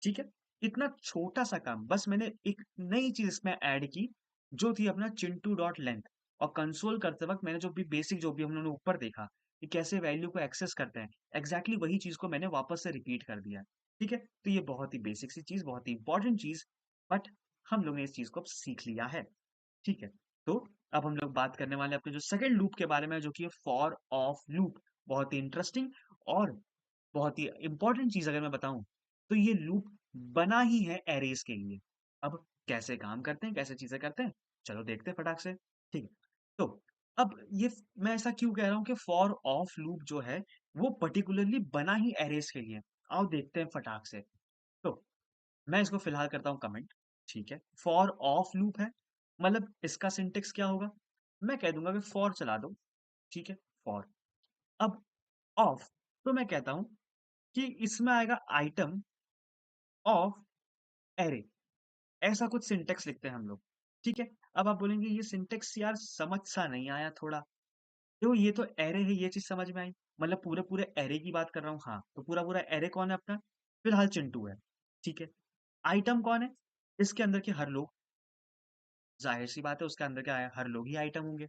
ठीक है? इतना छोटा-सा काम, बस मैंने एक नई चीज़ इसमें ऐड की, जो थी अपना चिंटू डॉट लेंथ। और कंसोल करते वक़्त मैंने जो भी बेसिक जो भी हम लोगों ने ऊपर देखा, कि कैसे वैल्यू को एक्सेस करते हैं, एग्ज़ैक्टली वही चीज़ को मैंने वापस से रिपीट कर दिया है। ठीक है? तो ये बहुत ही बेसिक सी चीज़, बहुत ही इम्पोर्टेंट चीज़, बट हम लोग ने इस चीज़ को अब सीख लिया है। ठीक है? तो अब हम लोग बात करने वाले हैं अपने जो सेकंड लूप के बारे में, जो कि है फॉर ऑफ लूप। बहुत ही इंटरेस्टिंग और बहुत ही इम्पोर्टेंट चीज़ अगर मैं बताऊँ, तो ये लूप बना ही है अरेज़ के लिए। अब कैसे काम करते हैं, कैसे चीज़ें करते हैं? चलो देखते हैं फटाक से। ठीक है। तो अब ये मैं ऐसा क्यों कह रहा हूँ कि फॉर ऑफ लूप जो है वो पर्टिकुलरली बना ही एरेज़ के लिए है। आओ देखते हैं फटाक से। तो मैं इसको फिलहाल करता हूँ कमेंट। ठीक है। फॉर ऑफ लूप है, मतलब इसका सिंटेक्स क्या होगा? मैं कह दूँगा कि फॉर चला दो। ठीक है। फॉर। अब ऑफ, तो मैं कहता हूँ कि इसमें आएगा आइटम ऑफ एरे। ऐसा कुछ सिंटेक्स लिखते हैं हम लोग। ठीक है। अब आप बोलेंगे ये सिंटेक्स यार समझ सा नहीं आया थोड़ा। तो ये तो एरे है, ये चीज समझ में आई। मतलब पूरे पूरे एरे की बात कर रहा हूँ। हाँ, तो पूरा पूरा एरे कौन है अपना? फिलहाल चिंटू है। ठीक है। आइटम कौन है? इसके अंदर के हर लोग। जाहिर सी बात है, उसके अंदर क्या है, हर लोग ही आइटम होंगे।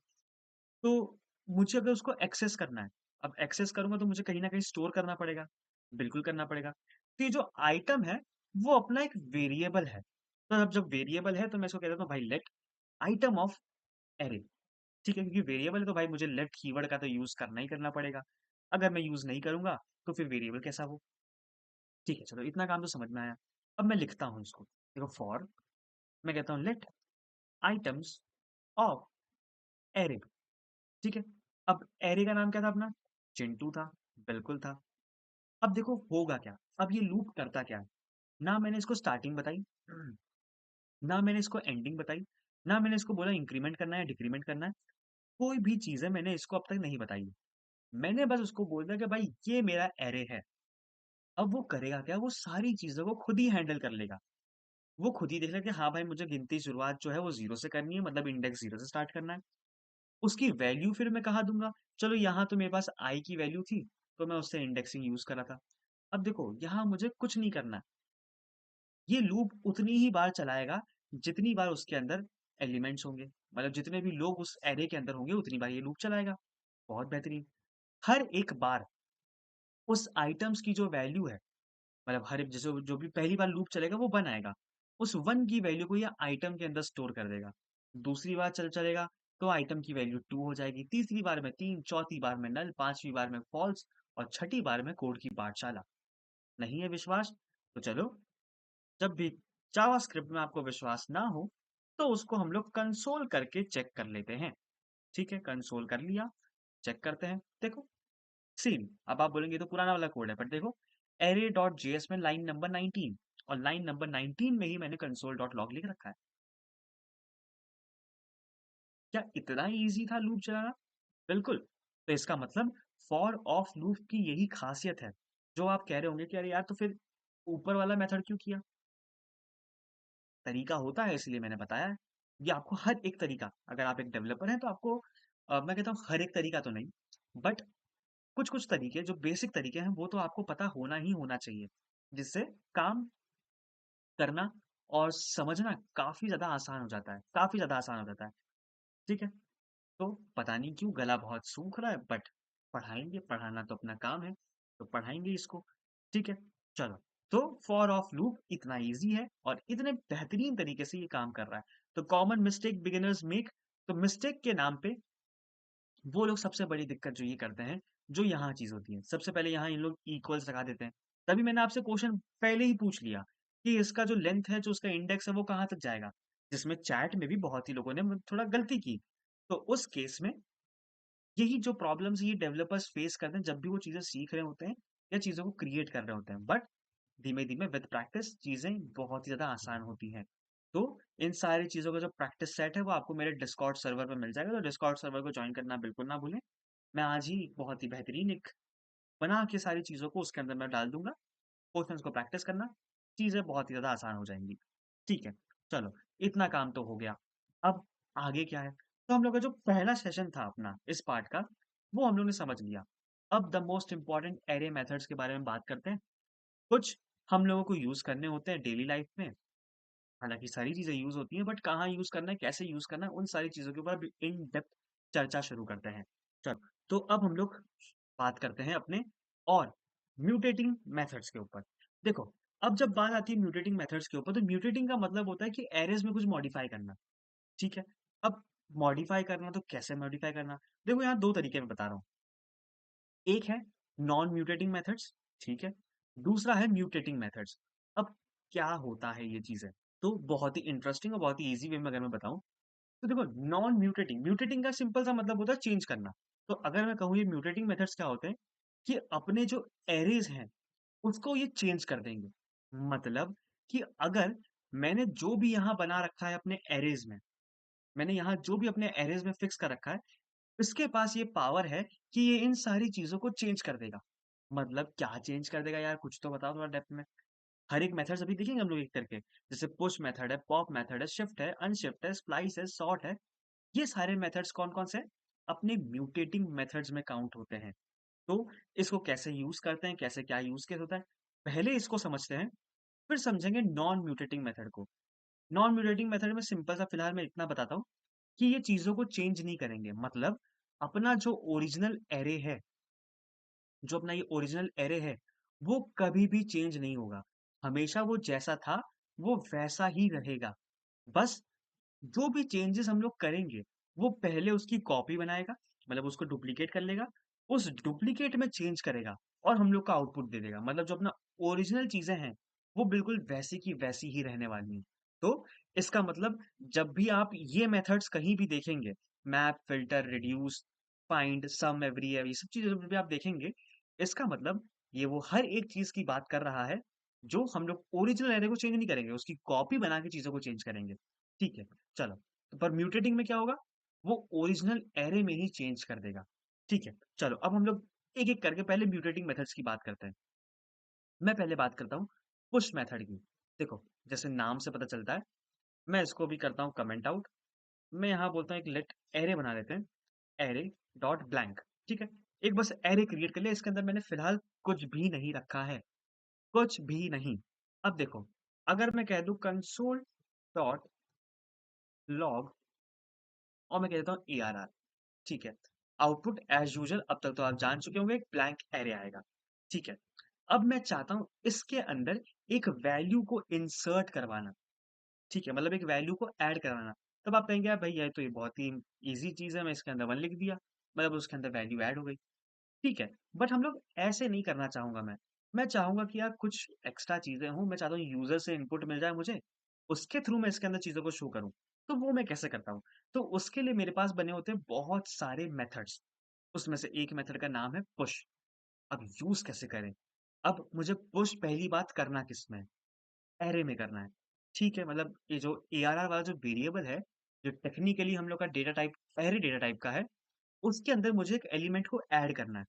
तो मुझे अगर उसको एक्सेस करना है, अब एक्सेस करूंगा तो मुझे कहीं ना कहीं स्टोर करना पड़ेगा। बिल्कुल करना पड़ेगा। तो ये जो आइटम है वो अपना एक वेरिएबल है। तो अब जब वेरिएबल है तो मैं इसको कह देता हूँ भाई लेट आइटम ऑफ एरे। ठीक है, क्योंकि वेरिएबल है तो भाई मुझे लेट कीवर्ड का तो यूज करना ही करना पड़ेगा। अगर मैं यूज नहीं करूंगा तो फिर वेरिएबल कैसा हो? ठीक है, चलो इतना काम तो समझ में आया। अब मैं लिखता हूँ इसको। देखो फॉर, मैं कहता हूँ लेट आइटम्स ऑफ एरे। ठीक है। अब एरे का नाम क्या था अपना? चिंटू था। बिल्कुल था। अब देखो होगा क्या, अब ये लूप करता क्या है? ना मैंने इसको स्टार्टिंग बताई, ना मैंने इसको एंडिंग बताई, ना मैंने इसको बोला इंक्रीमेंट करना है डिक्रीमेंट करना है। कोई भी चीजें मैंने इसको अब तक नहीं बताई। मैंने बस उसको बोल दिया कि भाई ये मेरा एरे है। अब वो करेगा क्या, वो सारी चीजों को खुद ही हैंडल कर लेगा। वो खुद ही देख लेगा कि हाँ भाई मुझे गिनती शुरुआत जो है वो जीरो से करनी है, मतलब इंडेक्स जीरो से स्टार्ट करना है। उसकी वैल्यू फिर मैं कहाँ दूंगा? चलो यहाँ तो मेरे पास आई की वैल्यू थी, तो मैं उससे इंडेक्सिंग यूज करा था। अब देखो यहाँ मुझे कुछ नहीं करना। ये लूप उतनी ही बार चलाएगा जितनी बार उसके अंदर एलिमेंट्स होंगे, मतलब जितने भी लोग उस एरे के अंदर होंगे उतनी बार ये लूप चलाएगा। बहुत बेहतरीन। हर एक बार उस आइटम्स की जो वैल्यू है, मतलब हर एक जैसे जो भी पहली बार लूप चलेगा वो वन आएगा। उस वन की वैल्यू को ये आइटम के अंदर स्टोर कर देगा। दूसरी बार चलेगा तो आइटम की वैल्यू टू हो जाएगी, तीसरी बार में तीन, चौथी बार में नल, पांचवी बार में फॉल्स, और छठी बार में कोड की पाठशाला। नहीं है विश्वास? तो चलो, जब भी जावास्क्रिप्ट में आपको विश्वास ना हो तो उसको हम लोग कंसोल करके चेक कर लेते हैं। ठीक है, कंसोल कर लिया। चेक करते हैं। देखो सेम। अब आप बोलेंगे ये तो पुराना वाला कोड है, बट देखो एरे डॉट जेएस में लाइन नंबर 19, और लाइन नंबर 19 में ही मैंने कंसोल डॉट लॉग लिख रखा है। क्या इतना ही इजी था लूप चलाना? बिल्कुल। तो इसका मतलब फॉर ऑफ लूप की यही खासियत है। जो आप कह रहे होंगे कि अरे यार तो फिर ऊपर वाला मेथड क्यों किया? तरीका होता है इसलिए मैंने बताया है। ये आपको हर एक तरीका, अगर आप एक डेवलपर हैं तो आपको मैं कहता हूँ हर एक तरीका तो नहीं, बट कुछ कुछ तरीके जो बेसिक तरीके हैं वो तो आपको पता होना ही होना चाहिए, जिससे काम करना और समझना काफी ज्यादा आसान हो जाता है, काफी ज्यादा आसान हो जाता है। ठीक है। तो पता नहीं क्यों गला बहुत सूख रहा है, बट पढ़ाएंगे, पढ़ाना तो अपना काम है, तो पढ़ाएंगे इसको। ठीक है। चलो, तो फॉर ऑफ लूप इतना इजी है और इतने बेहतरीन तरीके से ये काम कर रहा है। तो कॉमन मिस्टेक बिगिनर्स मेक, तो मिस्टेक के नाम पे वो लोग सबसे बड़ी दिक्कत जो ये करते हैं, जो यहाँ चीज होती है, सबसे पहले यहाँ इन लोग इक्वल्स लगा देते हैं। तभी मैंने आपसे क्वेश्चन पहले ही पूछ लिया कि इसका जो लेंथ है, जो उसका इंडेक्स है, वो कहाँ तक जाएगा, जिसमें चैट में भी बहुत ही लोगों ने थोड़ा गलती की। तो उस केस में यही जो प्रॉब्लम्स ये डेवलपर्स फेस करते हैं जब भी वो चीजें सीख रहे होते हैं या चीजों को क्रिएट कर रहे होते हैं, बट धीमे धीमे विद प्रैक्टिस चीजें बहुत ही ज्यादा आसान होती हैं। तो इन सारी चीजों का जो प्रैक्टिस सेट है वो आपको मेरे डिस्कॉर्ड सर्वर पर मिल जाएगा, तो डिस्कॉर्ड सर्वर को ज्वाइन करना बिल्कुल ना भूलें। मैं आज ही बहुत ही बेहतरीन एक बना के सारी चीजों को उसके अंदर मैं डाल दूंगा। क्वेश्चंस को प्रैक्टिस करना, चीजें बहुत ही ज्यादा आसान हो जाएंगी। ठीक है। चलो, इतना काम तो हो गया। अब आगे क्या है? तो हम लोग का जो पहला सेशन था अपना इस पार्ट का, वो हम लोग ने समझ लिया। अब the most important array methods के बारे में बात करते हैं। कुछ हम लोगों को यूज करने होते हैं डेली लाइफ में। हालांकि सारी चीजें यूज होती हैं, बट कहाँ यूज करना है, कैसे यूज करना है, उन सारी चीजों के ऊपर इन डेप्थ चर्चा शुरू करते हैं। चलो, तो अब हम लोग बात करते हैं अपने और म्यूटेटिंग मेथड्स के ऊपर। देखो, अब जब बात आती है म्यूटेटिंग मेथड्स के ऊपर, तो म्यूटेटिंग का मतलब होता है कि एरेज में कुछ मॉडिफाई करना। ठीक है। अब मॉडिफाई करना तो कैसे मॉडिफाई करना? देखो यहाँ दो तरीके में बता रहा हूँ। एक है नॉन म्यूटेटिंग मेथड्स। ठीक है। दूसरा है म्यूटेटिंग मेथड्स। अब क्या होता है ये चीजें? तो बहुत ही इंटरेस्टिंग और बहुत ही इजी वे में अगर मैं बताऊं, तो देखो नॉन म्यूटेटिंग, म्यूटेटिंग का सिंपल सा मतलब होता है चेंज करना। तो अगर मैं कहूँ ये म्यूटेटिंग मेथड्स क्या होते हैं कि अपने जो एरेज़ हैं, उसको ये चेंज कर देंगे। मतलब कि अगर मैंने जो भी यहाँ बना रखा है अपने एरेज़ में, मैंने यहाँ जो भी अपने एरेज़ में फिक्स कर रखा है, इसके पास ये पावर है कि ये इन सारी चीज़ों को चेंज कर देगा। मतलब क्या चेंज कर देगा यार, कुछ तो बताओ थोड़ा डेप्थ में। हर एक मेथड्स अभी देखेंगे हम लोग एक करके। जैसे पुश मेथड है, पॉप मेथड है, शिफ्ट है, अनशिफ्ट है, स्प्लाइस है, सॉर्ट है। ये सारे मेथड्स कौन-कौन से हैं? अपने म्यूटेटिंग मेथड्स में काउंट होते हैं। तो इसको कैसे यूज़ करते हैं, कैसे क्या यूज़ केस होता है? पहले इसको समझते हैं, फिर समझेंगे नॉन म्यूटेटिंग मेथड को। नॉन म्यूटेटिंग मेथड में सिंपल सा फिलहाल मैं इतना बताता हूँ कि ये चीज़ों को चेंज नहीं करेंगे। मतलब अपना जो ओरिजिनल एरे है, जो अपना ये ओरिजिनल एरे है, वो कभी भी चेंज नहीं होगा। हमेशा वो जैसा था, वो वैसा ही रहेगा। बस जो भी चेंजेस हम लोग करेंगे, वो पहले उसकी कॉपी बनाएगा, मतलब उसको डुप्लीकेट कर लेगा, उस डुप्लीकेट में चेंज करेगा और हम लोग को आउटपुट दे देगा। मतलब जो अपना ओरिजिनल चीज़ें हैं, वो बिल्कुल वैसी की वैसी ही रहने वाली हैं। तो इसका मतलब जब भी आप ये मेथड्स कहीं भी देखेंगे, मैप, फ़िल्टर, रिड्यूस, फाइंड, सम, एवरी, ये सब चीज़ें जब भी आप देखेंगे, इसका मतलब ये वो हर एक चीज़ की बात कर रहा है, जो हम लोग ओरिजिनल एरे को चेंज नहीं करेंगे, उसकी कॉपी बना के चीज़ों को चेंज करेंगे। ठीक है? चलो, तो पर म्यूटेटिंग में क्या होगा? वो ओरिजिनल एरे में ही चेंज कर देगा। ठीक है, चलो अब हम लोग एक-एक करके पहले म्यूटेटिंग मेथड्स की बात करते हैं। मैं पहले बात करता हूँ पुश मेथड की। देखो, जैसे नाम से पता चलता है, मैं इसको भी करता हूँ कमेंट आउट। मैं यहाँ बोलता हूँ एक लेट एरे बना लेते हैं, एरे डॉट ब्लैंक, ठीक है? एक बस एरे क्रिएट कर लिया, इसके अंदर मैंने फिलहाल कुछ भी नहीं रखा है, कुछ भी नहीं। अब देखो, अगर मैं कह दूँ कंसोल डॉट लॉग और मैं कह देता हूँ एआरआर, ठीक है। आउटपुट एज़ यूजुअल अब तक तो आप जान चुके होंगे, एक ब्लैंक एरे आएगा, ठीक है। अब मैं चाहता हूँ इसके अंदर एक वैल्यू को इंसर्ट करवाना, ठीक है, मतलब एक वैल्यू को ऐड करवाना। तब आप कहेंगे यार भाई ये तो ये बहुत ही ईज़ी चीज़ है, मैं इसके अंदर 1 लिख दिया, मतलब उसके अंदर वैल्यू ऐड हो गई, ठीक है। बट हम लोग ऐसे नहीं करना चाहूँगा मैं। मैं चाहूँगा कि यार कुछ एक्स्ट्रा चीज़ें हों, मैं चाहता हूँ यूज़र से इनपुट मिल जाए मुझे, उसके थ्रू मैं इसके अंदर चीज़ों को शो करूँ। तो वो मैं कैसे करता हूँ? तो उसके लिए मेरे पास बने होते हैं बहुत सारे मेथड्स। उसमें से एक मेथड का नाम है पुश। अब यूज़ कैसे करें? अब मुझे पुश पहली बात करना किसमें है? एरे में करना है। ठीक है, मतलब ये जो एआरआर वाला जो वेरिएबल है, जो टेक्निकली हम लोग का data type array data type का है, उसके अंदर मुझे एक एलिमेंट को ऐड करना है।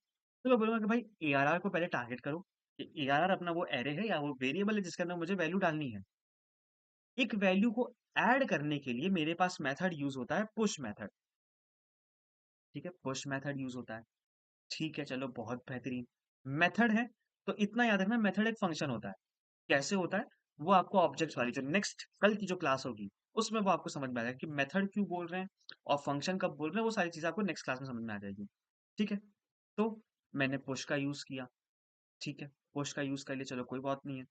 तो मैं बोलूँगा कि भाई एआरआर को पहले टारगेट करो, कि एआरआर अपना वो एरे है या वो वेरिएबल है जिसके अंदर मुझे वैल्यू डालनी है। एक वैल्यू को ऐड करने के लिए मेरे पास मेथड यूज़ होता है पुश मेथड, ठीक है? पुश मेथड यूज़ होता है। ठीक है, चलो बहुत बेहतरीन। मेथड है, तो इतना याद रखना मेथड एक फंक्शन होता है। कैसे होता है? वो आपको ऑब्जेक्ट्स वाली जो नेक्स्ट कल की जो क्लास होगी, उसमें वो आपको समझ में आ जाएगा कि मेथड क्यों बोल रहे हैं और फंक्शन कब बोल रहे हैं, वो सारी चीज़ें आपको नेक्स्ट क्लास में समझ में आ जाएगी। ठीक है? तो मैंने पुश का यूज़ किया, ठीक है? पुश का यूज़ कर लिया, चलो कोई बात नहीं है।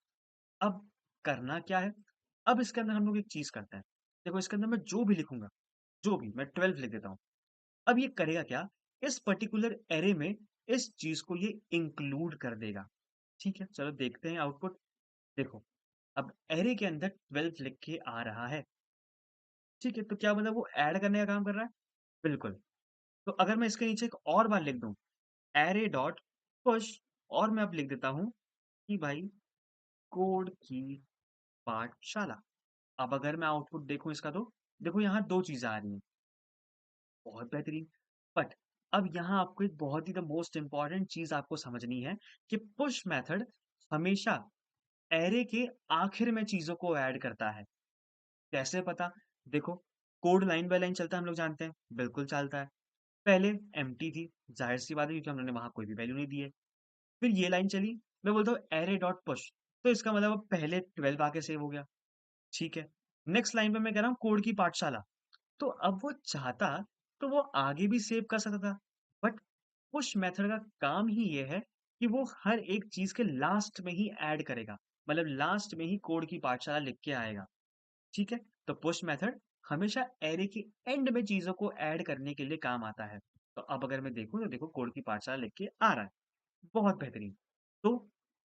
अब करना क्या है? अब इसके अंदर हम लोग एक चीज़ करते हैं। देखो इसके अंदर मैं जो भी लिखूँगा, जो भी मैं 12 लिख देता हूँ। अब ये करेगा क्या? इस पर्टिकुलर अरे में इस चीज़ को ये इंक्लूड कर देगा। ठीक है? चलो देखते हैं आउटपुट। देखो, अब अरे के अंदर 12 लिख के आ रहा है। ठीक है? तो क्या मतलब वो ऐड करने का काम कर रहा है? बिल्कुल। तो अगर मैं इसके नीचे एक और बार लिख दूँ, अरे डॉट पुश और मैं अब लिख देता हूँ कि भाई कोड की पाठशाला। अब अगर मैं आउटपुट देखूँ इसका तो देखो यहाँ 2 चीज़ें आ रही हैं। बहुत बेहतरीन। बट अब यहाँ आपको एक बहुत ही द मोस्ट इम्पोर्टेंट चीज़ आपको समझनी है कि पुश मेथड हमेशा अरे के आखिर में चीज़ों को ऐड करता है। कैसे पता? देखो, कोड लाइन बाय लाइन चलता है हम लोग जानते हैं, बिल्कुल चलता है। पहले एम्प्टी थी, ज़ाहिर-सी बात है क्योंकि हमने वहाँ कोई भी वैल्यू नहीं दी है। फिर ये लाइन चली, मैं बोलता हूँ अरे डॉट पुश, तो इसका मतलब अब पहले 12 आके सेव हो गया, ठीक है। नेक्स्ट लाइन पे मैं कह रहा हूँ कोड की पाठशाला, तो अब वो चाहता तो वो आगे भी सेव कर सकता था, बट पुश मेथड का काम ही ये है कि वो हर एक चीज़ के लास्ट में ही ऐड करेगा, मतलब लास्ट में ही कोड की पाठशाला लिख के आएगा। ठीक है? तो पुश मेथड हमेशा एरे के एंड में चीज़ों को ऐड करने के लिए काम आता है। तो अब अगर मैं देखूँ तो देखो कोड की पाठशाला लिख के आ रहा है। बहुत बेहतरीन। तो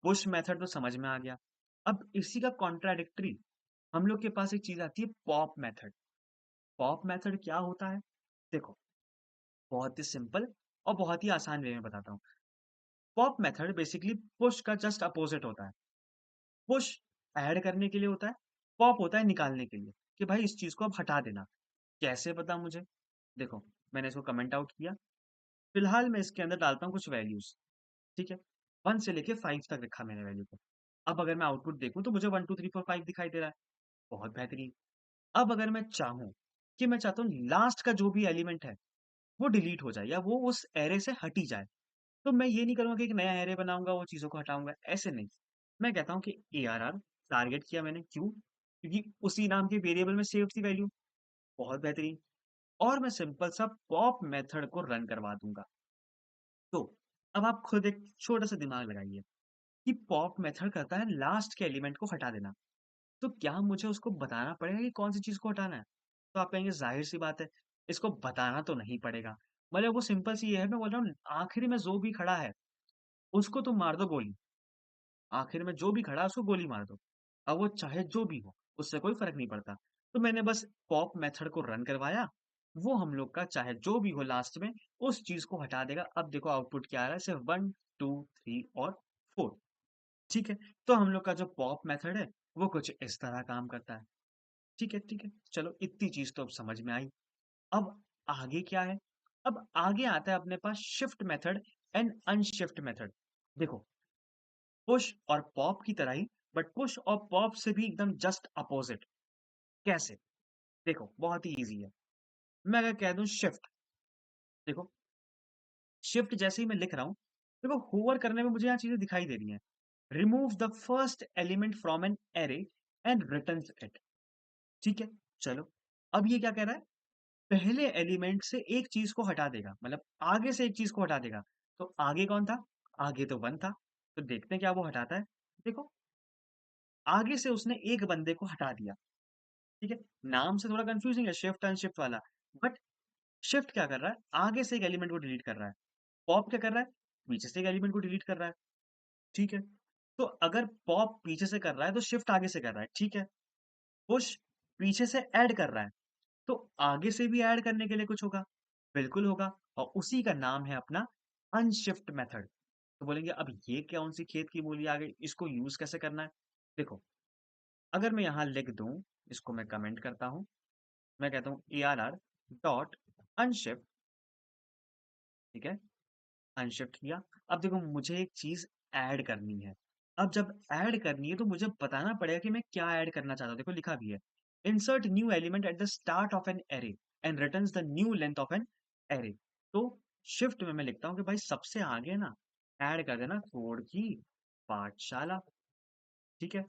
पुश मेथड तो समझ में आ गया। अब इसी का कॉन्ट्राडिक्टरी हम लोग के पास एक चीज़ आती है पॉप मेथड। पॉप मेथड क्या होता है? देखो, बहुत ही सिंपल और बहुत ही आसान वे में बताता हूँ। पॉप मेथड बेसिकली पुश का जस्ट अपोजिट होता है। पुश ऐड करने के लिए होता है, पॉप होता है निकालने के लिए, कि भाई इस चीज़ को अब हटा देना। कैसे पता मुझे? देखो, मैंने इसको कमेंट आउट किया, फिलहाल मैं इसके अंदर डालता हूँ कुछ वैल्यूज़, ठीक है? 1 से लेके 5 तक रखा मैंने वैल्यू को। अब अगर मैं आउटपुट देखूँ तो मुझे 1, 2, 3, 4, 5 दिखाई दे रहा है, बहुत बेहतरीन। अब अगर मैं चाहूँ कि मैं चाहता हूँ लास्ट का जो भी एलिमेंट है, वो डिलीट हो जाए या वो उस एरे से हट ही जाए। तो मैं ये नहीं करूँगा कि एक नया एरे बनाऊँगा, वो चीज़ों को हटाऊँगा, ऐसे नहीं। मैं कहता हूँ कि एआरआर टारगेट किया मैंने, क्यों? क्योंकि उसी नाम के वेरिएबल में सेव थी वैल्यू, बहुत बेहतरीन। और मैं सिंपल सा पॉप मेथड को रन करवा दूँगा। तो अब आप खुद एक छोटा-सा दिमाग लगाइए कि पॉप मेथड करता है लास्ट के एलिमेंट को हटा देना। तो क्या मुझे उसको बताना पड़ेगा कि कौन-सी चीज़ को हटाना है? तो आप कहेंगे ज़ाहिर-सी बात है, इसको बताना तो नहीं पड़ेगा। मतलब वो सिंपल सी ये है, मैं बोल रहा हूँ आखिरी में जो भी खड़ा है, उसको तुम मार दो गोली। आखिर में जो भी खड़ा है उसको गोली मार दो। अब वो चाहे जो भी हो, उससे कोई फ़र्क नहीं पड़ता। तो मैंने बस पॉप मेथड को रन करवाया, वो हम लोग का चाहे जो भी हो लास्ट में उस चीज़ को हटा देगा। अब देखो आउटपुट क्या आ रहा है, सिर्फ 1, 2, 3 और 4, ठीक है? तो हम लोग का जो पॉप मेथड है, वो कुछ इस तरह काम करता है। ठीक है, ठीक है। चलो इतनी चीज़ तो अब समझ में आई। अब आगे क्या है? अब आगे आता है अपने पास shift method and unshift method. देखो, पुश और पॉप की तरह ही, बट पुश और पॉप से भी एकदम जस्ट अपोजिट। कैसे? देखो, बहुत ही ईज़ी है। मैं अगर कह दूँ शिफ्ट, देखो शिफ्ट जैसे ही मैं लिख रहा हूँ, देखो होवर करने में मुझे यहाँ चीज़ें दिखाई दे रही हैं। Remove the first element from an array and returns it. ठीक है, चलो। अब ये क्या कह रहा है? पहले एलिमेंट से एक चीज़ को हटा देगा, मतलब आगे से एक चीज़ को हटा देगा। तो आगे कौन था? आगे तो 1 था। तो देखते हैं क्या वो हटाता है। देखो, आगे से उसने एक बंदे को हटा दिया। ठीक है? नाम से थोड़ा कन्फ्यूजिंग है शिफ्ट अनशिफ्ट वाला, बट शिफ्ट क्या कर रहा है? आगे से एक एलिमेंट को डिलीट कर रहा है। पॉप क्या कर रहा है? पीछे से एक एलिमेंट को डिलीट कर रहा है। ठीक है? तो अगर पॉप पीछे से कर रहा है तो शिफ्ट आगे से कर रहा है। ठीक है? पुश पीछे से ऐड कर रहा है, तो आगे से भी ऐड करने के लिए कुछ होगा। बिल्कुल होगा, और उसी का नाम है अपना अनशिफ्ट मेथड। तो बोलेंगे अब ये कौन सी खेत की मूली आ गई? इसको यूज़ कैसे करना है? देखो, अगर मैं यहाँ लिख दूँ, इसको मैं कमेंट करता हूँ। मैं कहता हूँ ARR डॉट अनशिफ्ट, ठीक है? अनशिफ्ट किया। अब देखो मुझे एक चीज़ ऐड करनी है। अब जब ऐड करनी है तो मुझे बताना पड़ेगा कि मैं क्या ऐड करना चाहता हूँ। देखो लिखा भी है, insert new element at the start of an array and returns the new length of an array. तो शिफ्ट में मैं लिखता हूँ कि भाई सबसे आगे ना ऐड कर देना कोड की पाठशाला, ठीक है?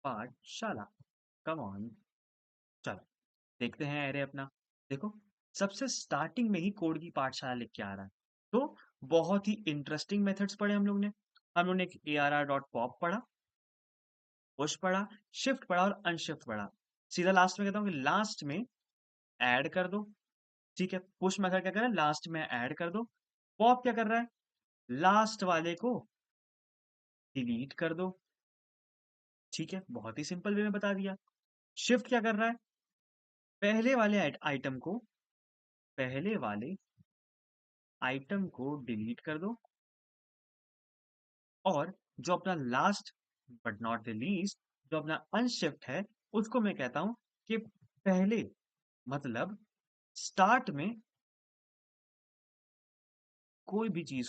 पाठशाला, कम ऑन। चलो देखते हैं अरे अपना। देखो, सबसे स्टार्टिंग में ही कोड की पाठशाला लिख के आ रहा है। तो बहुत ही इंटरेस्टिंग मेथड्स पढ़े हम लोग ने। हम लोग ने एक ARR डॉट पॉप पढ़ा, पुश पढ़ा, शिफ्ट पढ़ा और अनशिफ्ट पढ़ा। सीधा लास्ट में कहता हूँ कि लास्ट में ऐड कर दो। ठीक है, पुश मेथड क्या कर रहा है? लास्ट में ऐड कर दो। पॉप क्या कर रहा है? लास्ट वाले को डिलीट कर दो। ठीक है, बहुत ही सिंपल वे में बता दिया। शिफ्ट क्या कर रहा है? पहले वाले आइटम को, पहले वाले आइटम को डिलीट कर दो, और जो अपना last but not the least, जो अपना अनशिफ्ट है, उसको मैं कहता हूं कि पहले, मतलब स्टार्ट में कोई भी चीज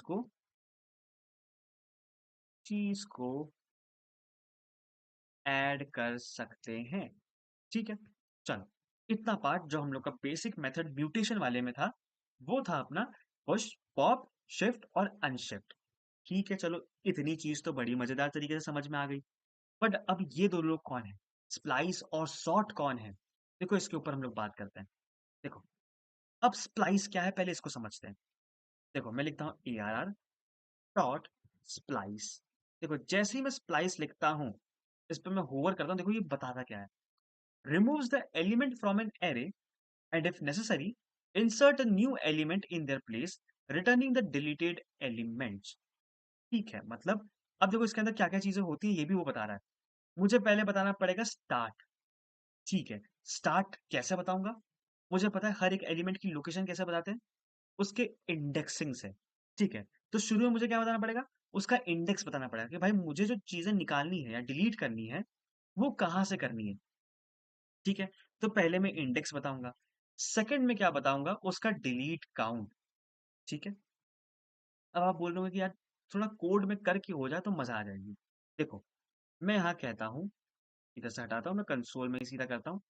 को ऐड कर सकते हैं। ठीक है, चलो इतना पार्ट जो हम लोग का बेसिक मेथड म्यूटेशन वाले में था, वो था अपना पुश, पॉप, शिफ्ट और अनशिफ्ट। ठीक है, चलो इतनी चीज तो बड़ी मजेदार तरीके से समझ में आ गई। बट अब ये दो लोग कौन है? स्प्लाइस और सॉर्ट कौन है? देखो इसके ऊपर हम लोग बात करते हैं। देखो, अब स्प्लाइस क्या है पहले इसको समझते हैं। देखो मैं लिखता हूँ ARR डॉट स्प्लाइस। देखो जैसे ही मैं स्प्लाइस लिखता हूँ, इस पर मैं होवर करता हूँ, देखो ये बताता क्या है? Removes the element from an array and if necessary insert a new element in their place, returning the deleted elements. ठीक है, मतलब अब देखो इसके अंदर क्या क्या चीजें होती है ये भी वो बता रहा है। मुझे पहले बताना पड़ेगा स्टार्ट। ठीक है, स्टार्ट कैसे बताऊंगा? मुझे पता है हर एक एलिमेंट की लोकेशन कैसे बताते हैं? उसके इंडेक्सिंग से, ठीक है? तो शुरू में मुझे क्या बताना पड़ेगा? उसका इंडेक्स बताना पड़ेगा कि भाई मुझे जो चीज़ें निकालनी है या डिलीट करनी है, वो कहाँ से करनी है, ठीक है? तो पहले मैं इंडेक्स बताऊँगा, सेकंड में क्या बताऊँगा? उसका डिलीट काउंट, ठीक है? अब आप बोल रहे होंगे कि यार थोड़ा कोड में करके हो जाए तो मज़ा आ जाएगी। देखो, मैं यहाँ कहता हूँ, इधर से हटाता हूँ, मैं कंसोल में ही सीधा करता हूँ,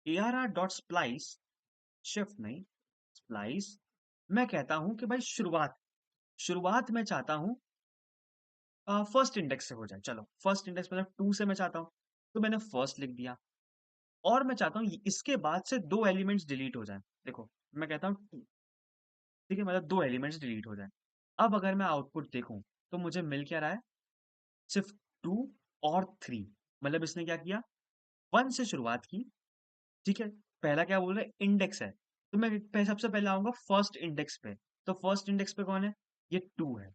arr.splice शिफ्ट नहीं, स्प्लाइस मैं कहता हूँ कि भाई शुरुआत मैं चाहता हूँ फर्स्ट इंडेक्स से हो जाए। चलो, फर्स्ट इंडेक्स मतलब 2 से मैं चाहता हूँ, तो मैंने फर्स्ट लिख दिया और मैं चाहता हूँ इसके बाद से 2 एलिमेंट्स डिलीट हो जाएँ। देखो, मैं कहता हूँ 2 ठीक है, मतलब 2 एलिमेंट्स डिलीट हो जाएँ। अब अगर मैं आउटपुट देखूँ, तो मुझे मिल क्या रहा है? सिर्फ 2 और 3 मतलब इसने क्या किया 1 से शुरुआत की, ठीक है? पहला क्या बोल रहा है इंडेक्स है, तो मैं सबसे पहले आऊँगा फर्स्ट इंडेक्स पे, तो फर्स्ट इंडेक्स पे कौन है? ये 2 है,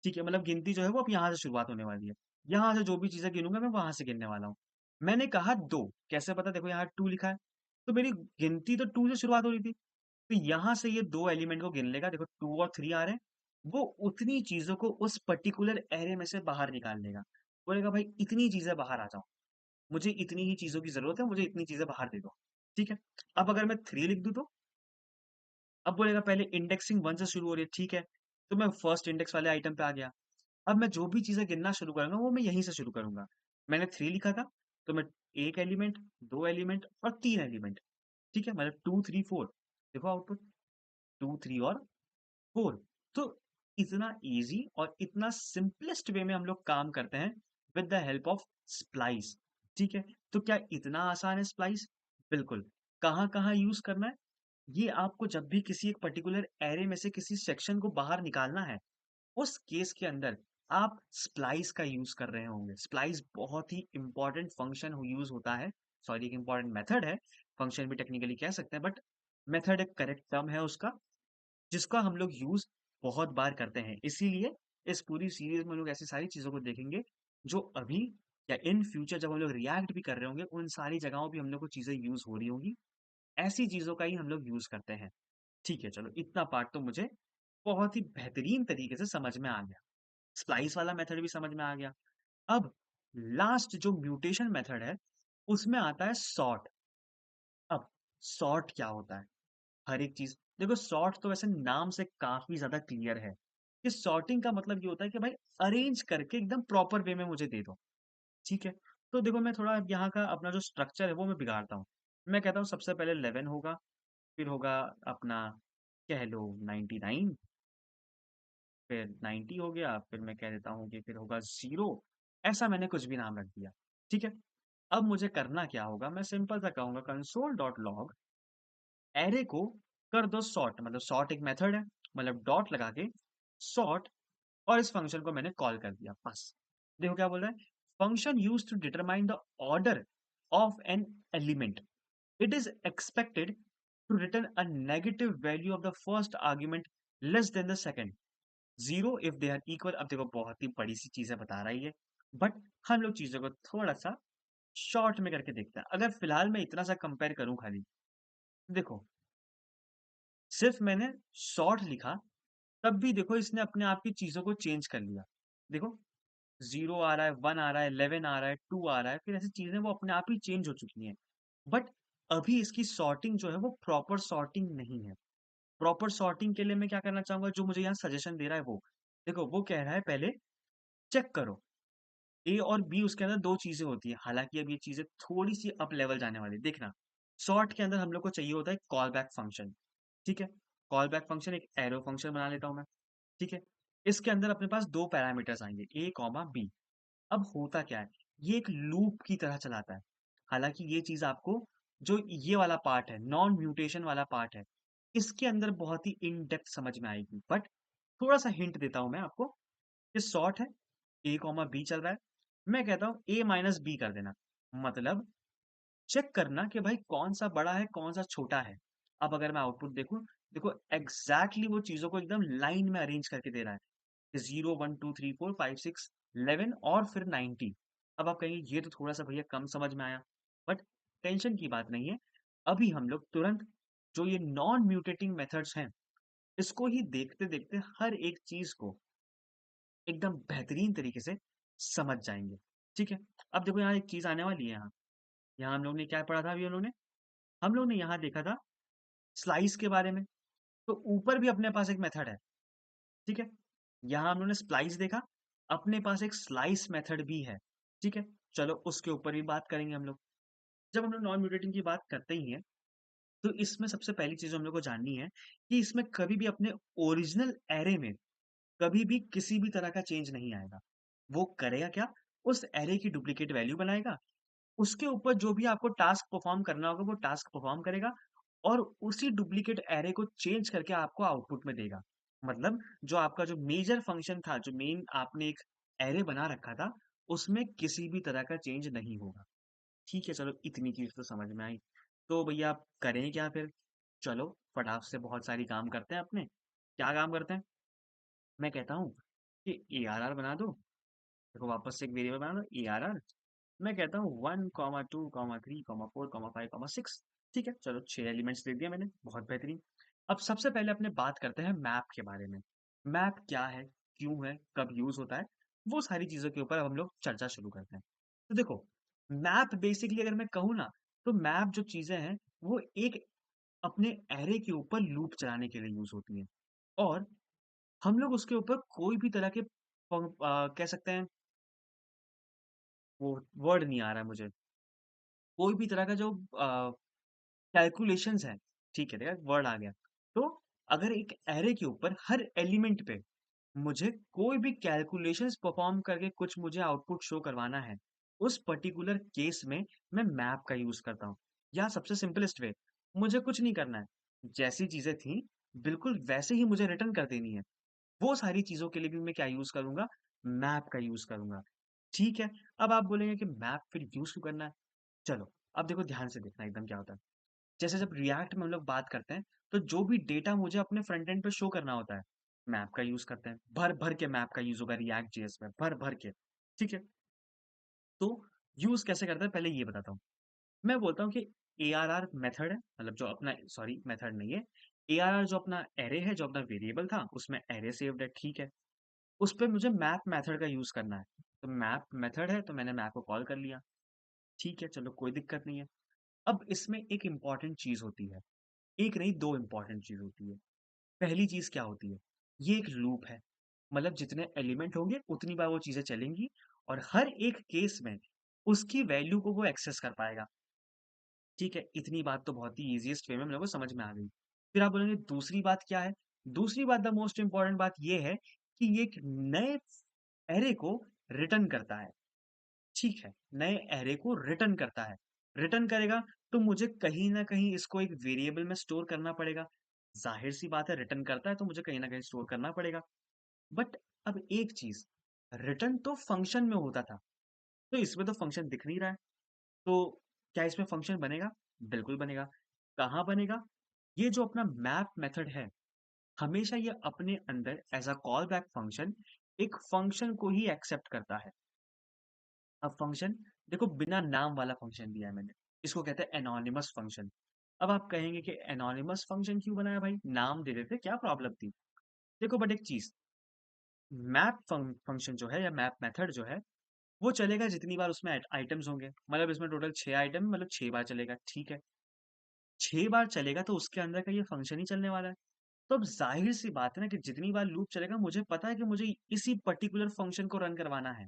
ठीक है? मतलब गिनती जो है वो अब यहाँ से शुरुआत होने वाली है। यहाँ से जो भी चीज़ें गिनूँगा मैं वहाँ से गिनने वाला हूँ। मैंने कहा 2 कैसे पता? देखो यहाँ 2 लिखा है, तो मेरी गिनती तो 2 से शुरुआत हो रही थी, तो यहाँ से ये 2 एलिमेंट को गिन लेगा, देखो 2 और 3 आ रहे हैं, वो उतनी चीज़ों को उस पर्टिकुलर एरे में से बाहर निकाल लेगा। बोलेगा भाई इतनी चीज़ें बाहर आ जाओ, मुझे इतनी ही चीज़ों की ज़रूरत है, मुझे इतनी चीज़ें बाहर दे दो, ठीक है? अब अगर मैं 3 लिख दूँ तो? अब बोलेगा पहले इंडेक्सिंग 1 से शुरू हो रही है, ठीक है? तो मैं फर्स्ट इंडेक्स वाले आइटम पे आ गया। अब मैं जो भी चीज़ें गिनना शुरू करूँगा, वो मैं यहीं से शुरू करूँगा। मैंने 3 लिखा था, तो मैं 1 एलिमेंट, 2 एलिमेंट और 3 एलिमेंट, ठीक है? मतलब 2, 3, 4 देखो आउटपुट 2, 3 और 4 तो इतना ईज़ी और इतना सिंपलेस्ट वे में हम लोग काम करते हैं with the help of splice, ठीक है? तो क्या इतना आसान है स्प्लाइस? बिल्कुल। कहाँ-कहाँ यूज़ करना है? ये आपको जब भी किसी एक पर्टिकुलर एरे में से किसी सेक्शन को बाहर निकालना है, उस केस के अंदर आप स्प्लाइस का यूज़ कर रहे होंगे। स्प्लाइस बहुत ही इम्पोर्टेंट फंक्शन यूज़ होता है, सॉरी एक इम्पोर्टेंट मेथड है, फंक्शन भी टेक्निकली कह सकते हैं बट मेथड एक करेक्ट टर्म है उसका, जिसका हम लोग यूज़ बहुत बार करते हैं। इसीलिए इस पूरी सीरीज़ में हम लोग ऐसी सारी चीज़ों को देखेंगे, जो अभी या इन फ्यूचर जब हम लोग रिएक्ट भी कर रहे होंगे, उन सारी जगहों पे हम लोग को चीज़ें यूज़ हो रही होंगी। ऐसी चीज़ों का ही हम लोग यूज़ करते हैं। ठीक है, चलो इतना पार्ट तो मुझे बहुत ही बेहतरीन तरीके से समझ में आ गया। स्प्लाइस वाला मेथड भी समझ में आ गया। अब लास्ट जो म्यूटेशन मेथड है, उसमें आता है सॉर्ट। अब सॉर्ट क्या होता है? हर एक चीज़ देखो सॉर्ट तो वैसे नाम से काफ़ी ज़्यादा क्लियर है। इस सॉर्टिंग का मतलब ये होता है कि भाई अरेंज करके एकदम प्रॉपर वे में मुझे दे दो, ठीक है? तो देखो मैं थोड़ा यहाँ का अपना जो स्ट्रक्चर है वो मैं बिगाड़ता हूँ। मैं कहता हूँ सबसे पहले 11 होगा, फिर होगा अपना कह लो 99 फिर 90 हो गया, फिर मैं कह देता हूँ कि फिर होगा 0 ऐसा मैंने कुछ भी नाम रख दिया, ठीक है? अब मुझे करना क्या होगा? मैं सिंपल सा कहूँगा console.log एरे को कर दो सॉर्ट मतलब सॉर्ट एक मेथड है, मतलब डॉट लगा के सॉर्ट और इस फंक्शन को मैंने कॉल कर दिया बस। देखो क्या बोल रहा है? Function used to determine the order of an element it is expected to return a negative value of the first argument less than the second zero if they are equal. अब देखो बहुत ही बड़ी सी चीजें बता रही है बट हम लोग चीजों को थोड़ा सा शॉर्ट में करके देखते हैं। अगर फिलहाल मैं इतना सा कंपेयर करूं खाली देखो सिर्फ मैंने शॉर्ट लिखा तब भी देखो इसने अपने आप की चीजों को चेंज कर लिया। देखो 0 आ रहा है, 1 आ रहा है, 11 आ रहा है, 2 आ रहा है, फिर ऐसी चीजें वो अपने आप ही चेंज हो चुकी हैं। बट अभी इसकी सॉर्टिंग जो है वो प्रॉपर सॉर्टिंग नहीं है। प्रॉपर सॉर्टिंग के लिए मैं क्या करना चाहूंगा जो मुझे यहाँ सजेशन दे रहा है वो देखो वो कह रहा है पहले चेक करो ए और बी उसके अंदर 2 चीज़ें होती हैं, हालाँकि अब ये चीज़ें थोड़ी-सी अप लेवल जाने वाली है। देखना, सॉर्ट के अंदर हम लोग को चाहिए होता है कॉल बैक फंक्शन, ठीक है? कॉल बैक फंक्शन एक एरो फंक्शन बना लेता हूँ मैं, ठीक है? इसके अंदर अपने पास 2 पैरामीटर्स आएँगे ए, कॉमा बी। अब होता क्या है? ये एक लूप की तरह चलाता है। हालाँकि ये चीज़ आपको जो ये वाला पार्ट है, नॉन म्यूटेशन वाला पार्ट है, इसके अंदर बहुत ही इन डेप्थ समझ में आएगी। बट थोड़ा-सा हिंट देता हूँ मैं आपको, ये सॉर्ट है, ए कॉमा बी चल रहा है। मैं कहता हूँ ए माइनस बी कर देना। मतलब चेक करना कि भाई कौन-सा बड़ा है, कौन-सा छोटा है। अब अगर मैं आउटपुट देखूँ, देखो एग्ज़ैक्टली वो चीज़ों को एकदम लाइन में अरेंज करके दे रहा है। 0, 1, 2, 3, 4, 5, 6, 11 और फिर 90। अब आप कहेंगे ये तो थोड़ा-सा भैया कम समझ में आया। बट टेंशन की बात नहीं है। अभी हम लोग तुरंत जो ये नॉन म्यूटेटिंग मेथड्स हैं, इसको ही देखते-देखते हर एक चीज़ को एकदम बेहतरीन तरीके से समझ जाएँगे। ठीक है? अब देखो यहाँ एक चीज़ आने वाली है यहाँ। यहाँ हम लोग ने क्या पढ़ा था अभी उन्होंने? हम लोग ने यहाँ देखा था स्लाइस के बारे में। तो ऊपर भी अपने पास एक मेथड है। ठीक है? यहाँ हम लोगों ने स्प्लाइस देखा, अपने पास एक स्लाइस मेथड भी है। ठीक है? चलो उसके ऊपर भी बात करेंगे हम लोग। जब हम लोग नॉन म्यूटेटिंग की बात करते ही हैं, तो इसमें सबसे पहली चीज़ हम लोग को जाननी है कि इसमें कभी भी अपने ओरिजिनल एरे में कभी भी किसी भी तरह का चेंज नहीं आएगा। वो करेगा क्या? उस एरे की डुप्लीकेट वैल्यू बनाएगा, उसके ऊपर जो भी आपको टास्क परफ़ॉर्म करना होगा, वो टास्क परफ़ॉर्म करेगा और उसी डुप्लीकेट एरे को चेंज करके आपको आउटपुट में देगा। मतलब जो आपका जो मेजर फंक्शन था, जो मेन आपने एक एरे बना रखा था, उसमें किसी भी तरह का चेंज नहीं होगा। ठीक है, चलो इतनी चीज़ तो समझ में आई। तो भैया आप करें क्या फिर? चलो फटाक से बहुत सारी काम करते हैं अपने। क्या काम करते हैं? मैं कहता हूँ कि एआरआर बना दो। देखो वापस से एक वेरिएबल बना दो एआरआर। मैं कहता हूँ 1, 2, 3, 4, 5, 6। ठीक है, चलो 6 एलिमेंट्स दे दिया मैंने, बहुत बेहतरीन। अब सबसे पहले अपने बात करते हैं मैप के बारे में। मैप क्या है, क्यों है, कब यूज़ होता है, वो सारी चीज़ों के ऊपर अब हम लोग चर्चा शुरू करते हैं। तो देखो, मैप बेसिकली अगर मैं कहूँ ना, तो मैप जो चीज़ें हैं, वो एक अपने एरे के ऊपर लूप चलाने के लिए यूज़ होती हैं। और हम लोग उसके ऊपर कोई भी तरह के कह सकते हैं, वो वर्ड नहीं आ रहा है मुझे। कोई भी तरह का जो कैलकुलेशंस हैं, ठीक है, देखा वर्ड आ गया। तो अगर एक एरे के ऊपर हर एलिमेंट पे मुझे कोई भी कैलकुलेशंस परफॉर्म करके कुछ मुझे आउटपुट शो करवाना है, उस पर्टिकुलर केस में मैं मैप का यूज़ करता हूँ। या सबसे सिंपलेस्ट वे, मुझे कुछ नहीं करना है। जैसी चीज़ें थी, बिल्कुल वैसे ही मुझे रिटर्न कर देनी है। वो सारी चीज़ों के लिए भी मैं क्या यूज़ करूँगा? मैप का यूज़ करूँगा। ठीक है, अब आप बोलेंगे कि मैप फिर यूज़ क्यों करना है? चलो, अब देखो ध्यान से देखना एकदम क्या होता है। जैसे जब रिएक्ट में हम लोग बात करते हैं, तो जो भी डेटा मुझे अपने फ्रंट एंड पे शो करना होता है, मैप का यूज़ करते हैं। भर-भर के मैप का यूज़ होगा रिएक्ट जेएस में, भर-भर के। ठीक है? तो यूज़ कैसे करते हैं पहले ये बताता हूँ। मैं बोलता हूँ कि एआरआर मेथड है, मतलब जो अपना सॉरी मेथड नहीं है। एआरआर जो अपना एरे है, जो अपना वेरिएबल था, उसमें एरे सेव्ड है, ठीक है। उस पे मुझे मैप मेथड का यूज़ करना है। तो मैप मेथड है, तो मैंने मैप को कॉल कर लिया। ठीक है, चलो कोई दिक्कत नहीं है। अब इसमें एक इम्पोर्टेंट चीज़ होती है। एक नहीं 2 इम्पोर्टेंट चीज़ होती है। पहली चीज़ क्या होती है? ये एक लूप है। मतलब जितने एलिमेंट होंगे उतनी बार वो चीज़ें चलेंगी और हर एक केस में उसकी वैल्यू को वो एक्सेस कर पाएगा। ठीक है? इतनी बात तो बहुत ही ईज़ीएस्ट वे में हम लोगों को समझ में आ गई। फिर आप बोलेंगे दूसरी बात क्या है? दूसरी बात द मोस्ट इम्पोर्टेंट बात ये है कि ये एक नए एरे को रिटर्न करता है। ठीक है, नए एरे को रिटर्न करता है। रिटर्न करेगा तो मुझे कहीं न कहीं इसको एक वेरिएबल में स्टोर करना पड़ेगा। ज़ाहिर-सी बात है रिटर्न करता है तो मुझे कहीं न कहीं स्टोर करना पड़ेगा। बट अब एक चीज़, रिटर्न तो फंक्शन में होता था, तो इसमें तो फंक्शन दिख नहीं रहा है। तो क्या इसमें फंक्शन बनेगा? बिल्कुल बनेगा। कहाँ बनेगा? ये जो अपना मैप मेथड है, हमेशा ये अपने अंदर as a call back function एक फंक्शन को ही एक्सेप्ट करता है। अब फंक्शन देखो बिना नाम वाला फंक्शन दिया है मैंने। इसको कहते हैं एनोनिमस फंक्शन। अब आप कहेंगे कि एनोनिमस फंक्शन क्यों बनाया भाई? नाम दे देते, क्या प्रॉब्लम थी? देखो बट एक चीज़, मैप फंक्शन जो है या मैप मेथड जो है, वो चलेगा जितनी बार उसमें आइटम्स होंगे। मतलब इसमें टोटल 6 आइटम मतलब 6 बार चलेगा, ठीक है। 6 बार चलेगा तो उसके अंदर का ये फंक्शन ही चलने वाला है। तो अब ज़ाहिर-सी बात है ना कि जितनी बार लूप चलेगा मुझे पता है कि मुझे इसी पर्टिकुलर फंक्शन को रन करवाना है।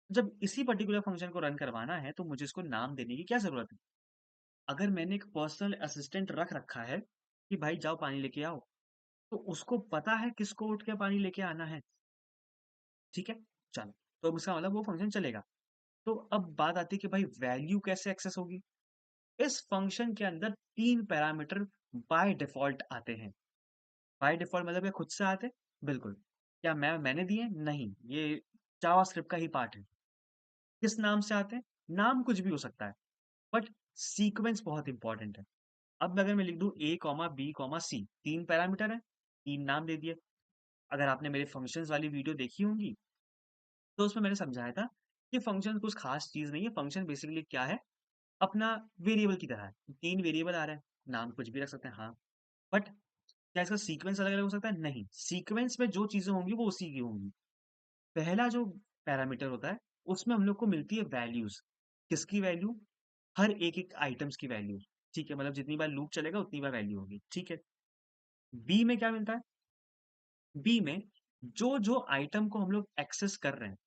जब इसी पर्टिकुलर फंक्शन को रन करवाना है तो मुझे इसको नाम देने की क्या ज़रूरत है? अगर मैंने एक पर्सनल असिस्टेंट रख रखा है कि भाई जाओ पानी लेके आओ, तो उसको पता है किसको उठ के पानी लेके आना है, ठीक है? चलो, तो अब इसका मतलब वो फंक्शन चलेगा। तो अब बात आती है कि भाई वैल्यू कैसे एक्सेस होगी? इस फंक्शन के अंदर 3 पैरामीटर बाय डिफ़ॉल्ट आते हैं। बाय डिफ़ॉल्ट मतलब क्या खुद से आते हैं? बिल्कुल। क्या मैंने दिए हैं? नहीं, ये जावास्क्रिप्ट का ही पार्ट है। किस नाम से आते हैं? नाम कुछ भी हो सकता है, बट सीक्वेंस बहुत इंपॉर्टेंट है। अब अगर मैं लिख दूँ A, B, C 3 पैरामीटर हैं, 3 नाम दे दिए। अगर आपने मेरे फंक्शंस वाली वीडियो देखी होंगी, तो उसमें मैंने समझाया था कि फंक्शन कुछ खास चीज़ नहीं है, फंक्शन बेसिकली क्या है, अपना वेरिएबल की तरह है। 3 वेरिएबल आ रहे हैं, नाम कुछ भी रख सकते हैं, हाँ। बट क्या इसका सीक्वेंस अलग-अलग हो सकता है? नहीं। सीक्वेंस में जो चीज़ें होंगी वो उसी की होंगी। पहला जो पैरामीटर होता है, उसमें हम लोग को मिलती है वैल्यूज़। किसकी वैल्यू? हर एक-एक आइटम्स की वैल्यू। ठीक है? मतलब जितनी बार लूप चलेगा उतनी बार वैल्यू होगी। ठीक है? बी में क्या मिलता है? बी में जो-जो आइटम को हम लोग एक्सेस कर रहे हैं,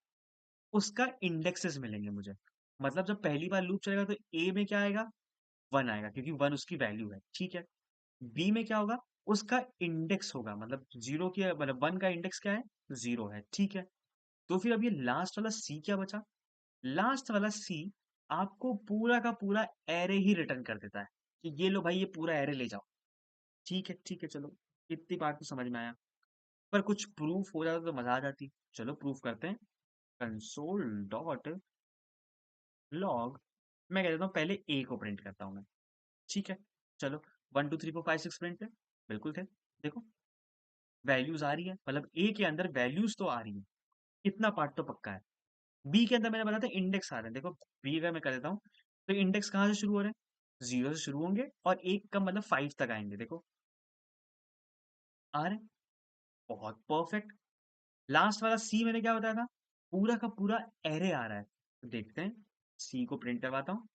उसका इंडेक्सेस मिलेंगे मुझे। मतलब जब पहली बार लूप चलेगा तो ए में क्या आएगा? 1 आएगा क्योंकि 1 उसकी वैल्यू है। ठीक है? बी में क्या होगा? उसका इंडेक्स होगा मतलब 0 की मतलब 1 का इंडेक्स क्या है? 0 है। ठीक है? तो फिर अब ये लास्ट वाला सी क्या बचा? लास्ट वाला सी आपको पूरा का पूरा एरे ही रिटर्न कर देता है कि ये लो भाई ये पूरा एरे ले जाओ। ठीक है, चलो इतनी बात तो समझ में आया। पर कुछ प्रूफ हो जाता तो मजा आ जाती। चलो प्रूफ करते हैं। कंसोल डॉट लॉग मैं कह देता हूँ पहले ए को प्रिंट करता हूँ मैं। ठीक है, चलो 1 2 3 4 5 6 प्रिंट थे, बिल्कुल थे। देखो वैल्यूज आ रही है, मतलब ए के अंदर वैल्यूज तो आ रही है, इतना पार्ट तो पक्का है। बी के अंदर मैंने बताया था इंडेक्स आ रहे हैं। देखो बी अगर मैं कर देता हूँ तो इंडेक्स कहाँ से शुरू हो रहे हैं? 0 से शुरू होंगे और एक का मतलब 5 तक आएंगे। देखो आ रहे हैं, बहुत परफेक्ट। लास्ट वाला सी मैंने क्या बताया था? पूरा का पूरा एरे आ रहा है। तो देखते हैं, सी को प्रिंट करवाता हूँ।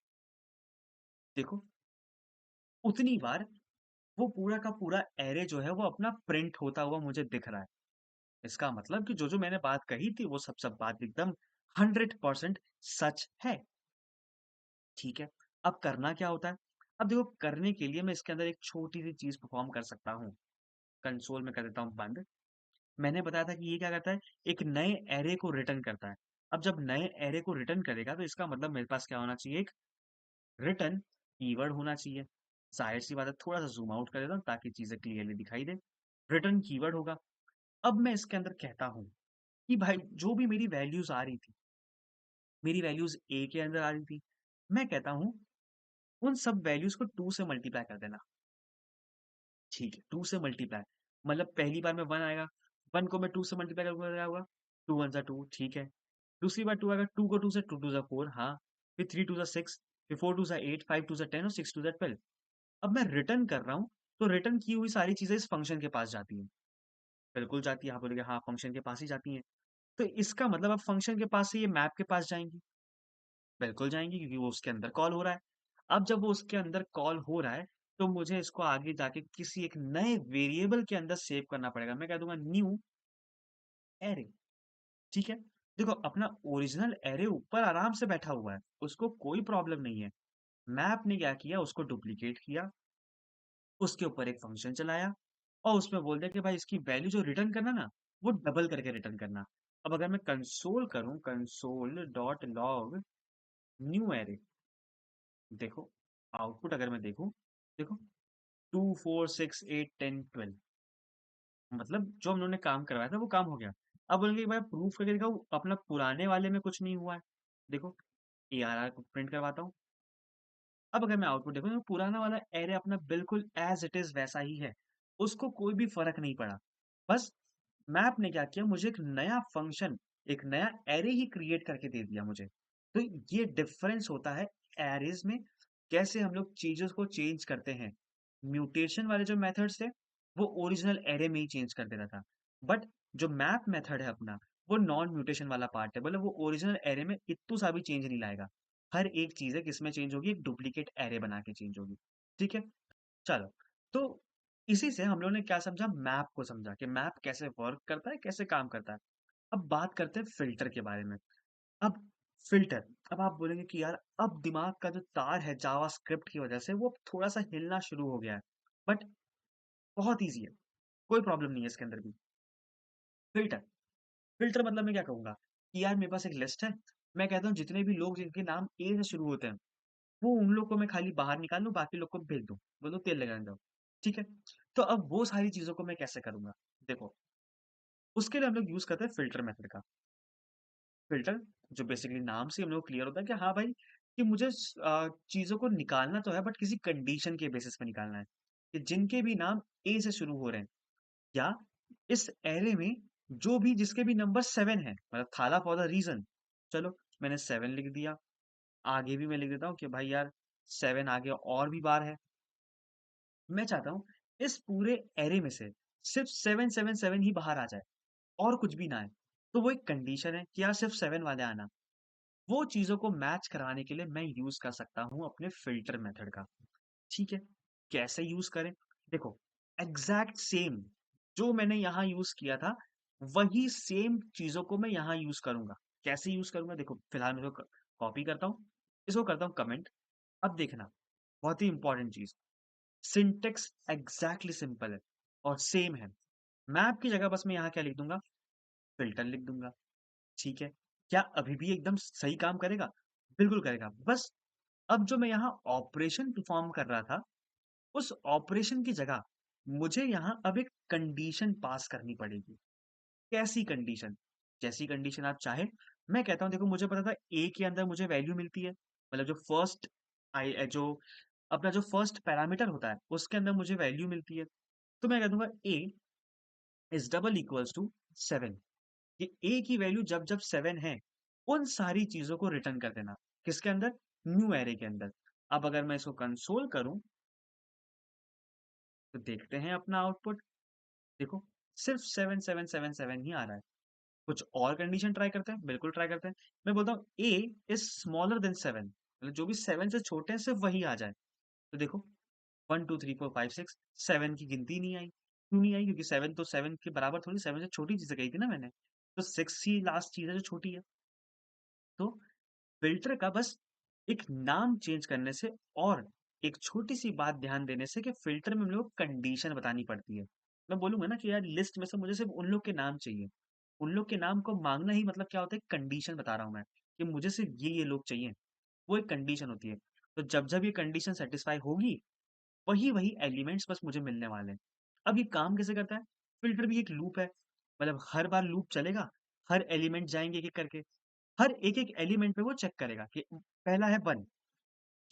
देखो उतनी बार वो पूरा का पूरा एरे जो है वो अपना प्रिंट होता हुआ मुझे दिख रहा है। इसका मतलब कि जो-जो मैंने बात कही थी वो सब बात एकदम 100% सच है। ठीक है, अब करना क्या होता है? अब देखो करने के लिए मैं इसके अंदर एक छोटी-सी चीज़ परफ़ॉर्म कर सकता हूँ। कंसोल में कर देता हूँ बंद। मैंने बताया था कि ये क्या करता है? एक नए एरे को रिटर्न करता है। अब जब नए एरे को रिटर्न करेगा तो इसका मतलब मेरे पास क्या होना चाहिए? एक रिटर्न कीवर्ड होना चाहिए। ज़ाहिर-सी बात है थोड़ा-सा ज़ूम आउट कर देता हूँ ताकि चीज़ें क्लियरली दिखाई दें। रिटर्न कीवर्ड होगा। अब मैं इसके अंदर कहता हूँ कि भाई जो भी मेरी वैल्यूज़ आ रही थी, मेरी वैल्यूज़ ए के अंदर आ रही थी। मैं कहता हूँ उन सब वैल्यूज़ को 2 से मल्टीप्लाई कर देना। ठीक है, 2 से मल्टीप्लाई मतलब पहली बार में 1 आएगा, 1 को मैं 2 से मल्टीप्लाई करूँगा क्या होगा? 2 1 ज़ा 2 ठीक है। दूसरी बार 2 आएगा, 2 को 2 से 2 2 ज़ा 4 हाँ, फिर 3 2 ज़ा 6 फिर 4 2 ज़ा 8 5 2 ज़ा 10 और 6 2 ज़ा 12। अब मैं रिटर्न कर रहा हूँ, तो रिटर्न की हुई सारी चीज़ें इस फंक्शन के पास जाती हैं। बिल्कुल जाती है, आप बोलेंगे हाँ, फंक्शन के पास ही जाती हैं। तो इसका मतलब अब फंक्शन के पास से ये मैप के पास जाएँगी। बिल्कुल जाएँगी क्योंकि वो उसके अंदर कॉल हो रहा है। अब जब वो उसके अंदर कॉल हो रहा है, तो मुझे इसको आगे जाके किसी एक नए वेरिएबल के अंदर सेव करना पड़ेगा। मैं कह दूँगा न्यू अरे, ठीक है? देखो अपना ओरिजिनल अरे ऊपर आराम से बैठा हुआ है, उसको कोई प्रॉब्लम नहीं है। मैप ने क्या किया उसको डुप्लीकेट किया, उसके ऊपर एक फंक्शन चलाया और उसमें बोल दिया कि भाई इसकी वैल्यू जो रिटर्न करना ना, वो डबल करके रिटर्न करना। अब अगर मैं कंसोल करूँ कंसोल डॉट लॉग न्यू अरे देखो आउटपुट अगर मैं देखूँ, देखो 2 4 6 8 10 12 मतलब जो हम लोगों ने काम करवाया था वो काम हो गया। अब बोलेंगे कि भाई प्रूफ करके दिखाओ अपना पुराने वाले में कुछ नहीं हुआ है। देखो एआरआर को प्रिंट करवाता हूँ। अब अगर मैं आउटपुट देखूँ तो पुराना वाला एरे अपना बिल्कुल एज़ इट इज़ वैसा ही है। उसको कोई भी फ़र्क नहीं पड़ा। बस मैप ने क्या किया मुझे एक नया फ़ंक्शन, एक नया एरे ही क्रिएट करके दे दिया मुझे। तो ये डिफ़रेंस होता है एरेज़ में कैसे हम लोग चीज़ों को चेंज करते हैं। म्यूटेशन वाले जो मेथड्स थे, वो ओरिजिनल एरे में ही चेंज कर देता था। बट जो मैप मेथड है अपना, वो नॉन म्यूटेशन वाला पार्ट है। मतलब वो ओरिजिनल एरे में इत्तू सा भी चेंज नहीं लाएगा। हर एक चीज़ है किसमें चेंज होगी, एक डुप्लीकेट एरे बना के चेंज होगी। ठीक है? चलो, तो इसी से हम लोगों ने क्या समझा? मैप को समझा कि मैप कैसे वर्क करता है, कैसे काम करता है। अब बात करते हैं फ़िल्टर के बारे में। अब फ़िल्टर, अब आप बोलेंगे कि यार अब दिमाग का जो तार है जावास्क्रिप्ट की वज़ह से वो थोड़ा-सा हिलना शुरू हो गया है। बट बहुत ईज़ी है, कोई प्रॉब्लम नहीं है इसके अंदर भी। फ़िल्टर, फ़िल्टर मतलब मैं क्या कहूँगा कि यार मेरे पास एक लिस्ट है, मैं कहता हूँ जितने भी लोग जिनके नाम ए से शुरू होते हैं, वो उन लोग को मैं खाली बाहर निकाल लूँ, बाकी लोग को भेज दूँ। बोलो तेल लगाने जाओ, ठीक है? तो अब वो सारी चीज़ों को मैं कैसे करूँगा? देखो, उसके लिए हम लोग यूज़ करते हैं फ़िल्टर मेथड का। फ़िल्टर जो बेसिकली नाम से हम लोग को क्लियर होता है कि हाँ भाई, कि मुझे चीज़ों को निकालना तो है बट किसी कंडीशन के बेसिस पे निकालना है। कि जिनके भी नाम ए से शुरू हो रहे हैं या इस एरे में जो भी जिसके भी नंबर 7 है, मतलब थाला फॉर द रीज़न। चलो मैंने 7 लिख दिया, आगे भी मैं लिख देता हूँ कि भाई यार 7 आगे और भी बार है। मैं चाहता हूँ इस पूरे एरे में से सिर्फ 777 ही बाहर आ जाए और कुछ भी ना आए। तो वो एक कंडीशन है कि यार सिर्फ 7 वाले आना। वो चीज़ों को मैच कराने के लिए मैं यूज़ कर सकता हूँ अपने फ़िल्टर मेथड का। ठीक है? कैसे यूज़ करें? देखो, एग्ज़ैक्ट सेम जो मैंने यहाँ यूज़ किया था, वही सेम चीज़ों को मैं यहाँ यूज़ करूँगा। कैसे यूज़ करूँगा? देखो, फिलहाल मैं इसको कॉपी करता हूँ, इसको करता हूँ कमेंट। अब देखना, बहुत ही इम्पोर्टेंट चीज़, सिंटैक्स एग्ज़ैक्टली सिंपल है और सेम है। मैप की जगह बस मैं यहाँ क्या लिख दूँगा? फ़िल्टर लिख दूँगा। ठीक है? क्या अभी भी एकदम सही काम करेगा? बिल्कुल करेगा। बस अब जो मैं यहाँ ऑपरेशन परफ़ॉर्म कर रहा था, उस ऑपरेशन की जगह मुझे यहाँ अब एक कंडीशन पास करनी पड़ेगी। कैसी कंडीशन? जैसी कंडीशन आप चाहें, मैं कहता हूँ देखो मुझे पता था A के अंदर मुझे वैल्यू मिलती है, मतलब जो फर्स्ट जो अपना जो फर्स्ट पैरामीटर होता है, उसके अंदर मुझे वैल्यू मिलती है। तो मैं कह दूँगा A is double equals to 7। ये A की वैल्यू जब-जब 7 है, उन सारी चीज़ों को रिटर्न कर देना। किसके अंदर? न्यू अरे के अंदर। अब अगर मैं इसको कंसोल करूँ, तो देखते हैं अपना आउटपुट। देखो, सिर्फ 7777 ही आ रहा है। कुछ और कंडीशन ट्राई करते हैं? बिल्कुल ट्राई करते हैं। मैं बोलता हूँ A इज़ स्मॉलर देन 7, मतलब जो भी 7 से छोटे हैं सिर्फ वही आ जाए। तो देखो 1 2 3 4 5 6 7 की गिनती नहीं आई। क्यों नहीं आई? क्योंकि 7 तो 7 के बराबर थोड़ी, 7 से छोटी चीज़ें कही थी ना मैंने। तो 6 ही लास्ट चीज़ है जो छोटी है। तो फ़िल्टर का बस एक नाम चेंज करने से और एक छोटी-सी बात ध्यान देने से कि फ़िल्टर में हम लोग को कंडीशन बतानी पड़ती है। मैं बोलूँगा ना कि यार लिस्ट में से मुझे सिर्फ़ उन लोग के नाम चाहिए। उन लोग के नाम को माँगना ही मतलब क्या होता है, कंडीशन बता रहा हूँ मैं, कि मुझे सिर्फ़ ये लोग चाहिए। वो एक कंडीशन होती है। तो जब-जब ये कंडीशन सैटिस्फाई होगी, वही-वही एलिमेंट्स बस मुझे मिलने वाले हैं। अब ये काम कैसे करता है? फ़िल्टर भी एक लूप है। मतलब हर बार लूप चलेगा, हर एलिमेंट जाएँगे एक-एक करके। हर एक-एक एलिमेंट पे वो चेक करेगा कि पहला है 1,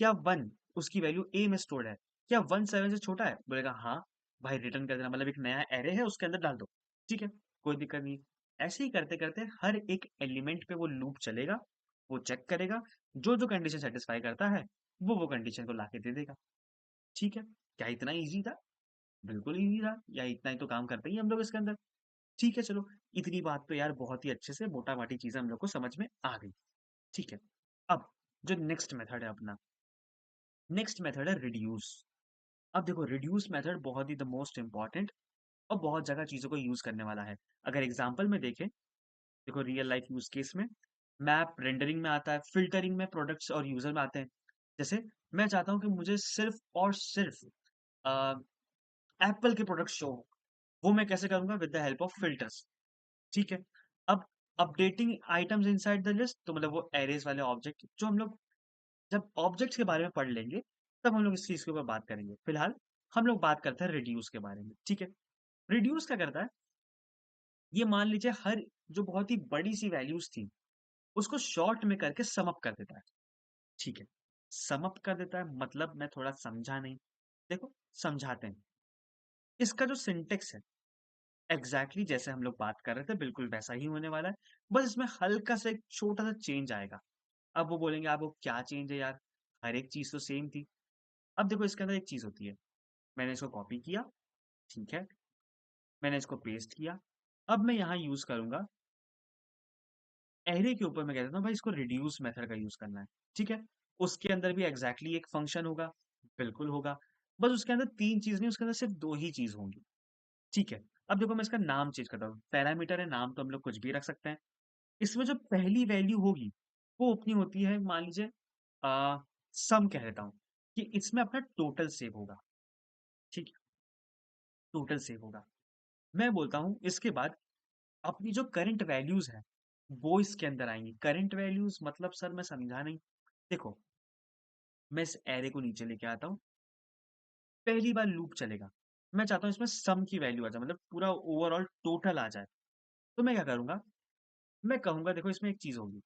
क्या 1 उसकी वैल्यू A में स्टोर्ड है? क्या 1 7 से छोटा है? बोलेगा हाँ, भाई रिटर्न कर देना, मतलब एक नया एरे है उसके अंदर डाल दो। ठीक है, कोई दिक्कत नहीं। ऐसे ही करते-करते हर एक एलिमेंट पे वो लूप चलेगा, वो चेक करेगा, जो-जो कंडीशन सैटिस्फाई करता है, वो कंडीशन को लाके दे देगा। ठीक है, क्या इतना ईज़ी था? बिल्कुल ईज़ी था, या इतना ही तो काम करते ही हम लोग इसके अंदर। ठीक है चलो, इतनी बात तो यार बहुत ही अच्छे से मोटा-माटी चीज़ें हम लोग को समझ में आ गई। ठीक है। अब जो नेक्स्ट मेथड है अपना, नेक्स्ट मेथड है रिड्यूस। अब देखो रिड्यूस मेथड बहुत ही द मोस्ट इम्पोर्टेंट और बहुत जगह चीज़ों को यूज़ करने वाला है। अगर एग्ज़ाम्पल में देखें, देखो रियल लाइफ यूज़ केस में मैप रेंडरिंग में आता है, फ़िल्टरिंग में प्रोडक्ट्स और यूज़र में आते हैं। जैसे मैं चाहता हूँ कि मुझे सिर्फ़ और सिर्फ़ अ, एप्पल के प्रोडक्ट्स शो हो। वो मैं कैसे करूँगा? With the help of filters. ठीक है? अब updating items inside the list, तो मतलब वो अरेज़ वाले ऑब्जेक्ट जो हम लोग जब ऑब्जेक्ट्स के बारे में पढ़ लेंगे, तब हम लोग इस चीज़ के ऊपर बात करेंगे। फिलहाल हम लोग बात करते हैं रिड्यूस के बारे में, ठीक है? रिड्यूस क्या करता है, ये मान लीजिए हर जो बहुत ही बड़ी-सी वैल्यूज़ थी, उसको शॉर्ट में करके सम अप कर देता है, ठीक है? सम अप कर देता है मतलब मैं थोड़ा समझा नहीं, देखो समझाते हैं। इसका जो सिंटैक्स है, एग्ज़ैक्टली जैसे हम लोग बात कर रहे थे, बिल्कुल वैसा ही होने वाला है, बस इसमें हल्का-सा एक छोटा-सा चेंज आएगा। अब वो बोलेंगे, "आप वो क्या चेंज है यार? हर एक चीज़ तो सेम थी।" अब देखो इसके अंदर एक चीज़ होती है, मैंने इसको कॉपी किया, ठीक है? मैंने इसको पेस्ट किया। अब मैं यहाँ यूज़ करूँगा एरे के ऊपर मैं कह देता हूँ भाई इसको रिड्यूस मेथड का यूज़ करना है, ठीक है? उसके अंदर भी एग्ज़ैक्टली एक फ़ंक्शन होगा, बिल्कुल होगा। बस उसके अंदर 3 चीज़ नहीं, उसके अंदर सिर्फ़ 2 ही चीज़ होंगी, ठीक है? अब देखो मैं इसका नाम चेंज करता हूँ, पैरामीटर है, नाम तो हम लोग कुछ भी रख सकते हैं। इसमें जो पहली वैल्यू होगी, वो अपनी होती है मान लीजिए सम कह देता हूँ, कि इसमें अपना टोटल सेव होगा, ठीक है? टोटल सेव होगा। मैं बोलता हूँ इसके बाद अपनी जो करंट वैल्यूज़ हैं, वो इसके अंदर आएँगी। करंट वैल्यूज़ मतलब सर मैं समझा नहीं। देखो, मैं इस एरे को नीचे लेके आता हूँ, पहली बार लूप चलेगा। मैं चाहता हूँ इसमें सम की वैल्यू आ जाए, मतलब पूरा ओवरऑल टोटल आ जाए। तो मैं क्या करूँगा, मैं कहूँगा देखो इसमें एक चीज़ होगी,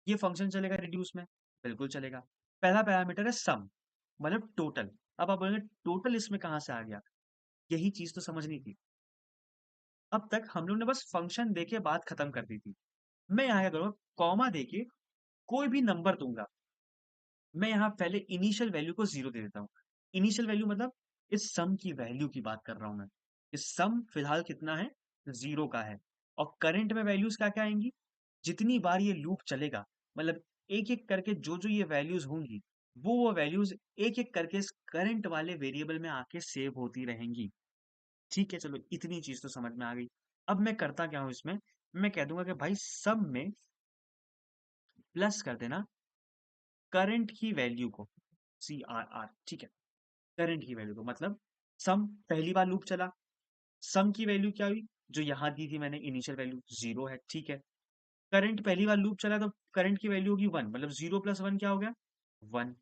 ये फंक्शन चलेगा रिड्यूस में, बिल्कुल चलेगा। पहला पैरामीटर है सम, मतलब टोटल। अब आप बोलेंगे टोटल इसमें कहाँ से आ गया? यही चीज़ तो समझनी थी। अब तक हम लोग ने बस फंक्शन देके बात खत्म कर दी थी। मैं यहाँ क्या करूँगा, कॉमा देके कोई भी नंबर दूँगा। मैं यहाँ पहले इनिशियल वैल्यू को 0 दे देता हूँ। इनिशियल वैल्यू मतलब इस सम की वैल्यू की बात कर रहा हूं मैं। इस सम फिलहाल कितना है, 0 का है। और करंट में वैल्यूज क्या क्या आएंगी, जितनी बार ये लूप चलेगा, मतलब एक एक करके जो जो ये वैल्यूज होंगी, वो वैल्यूज एक एक करके इस करंट वाले वेरिएबल में आके सेव होती रहेंगी। ठीक है, चलो इतनी चीज तो समझ में आ गई। अब मैं करता क्या हूं इसमें, मैं कह दूंगा कि भाई सम में प्लस कर देना करंट की वैल्यू को, CRR। ठीक है, करंट की वैल्यू को, मतलब सम पहली बार लूप चला, सम की वैल्यू क्या हुई, जो यहां दी थी मैंने इनिशियल वैल्यू 0 है। ठीक है, करंट पहली बार लूप चला तो करंट की वैल्यू होगी 1, मतलब 0 प्लस 1 क्या हो गया, 1।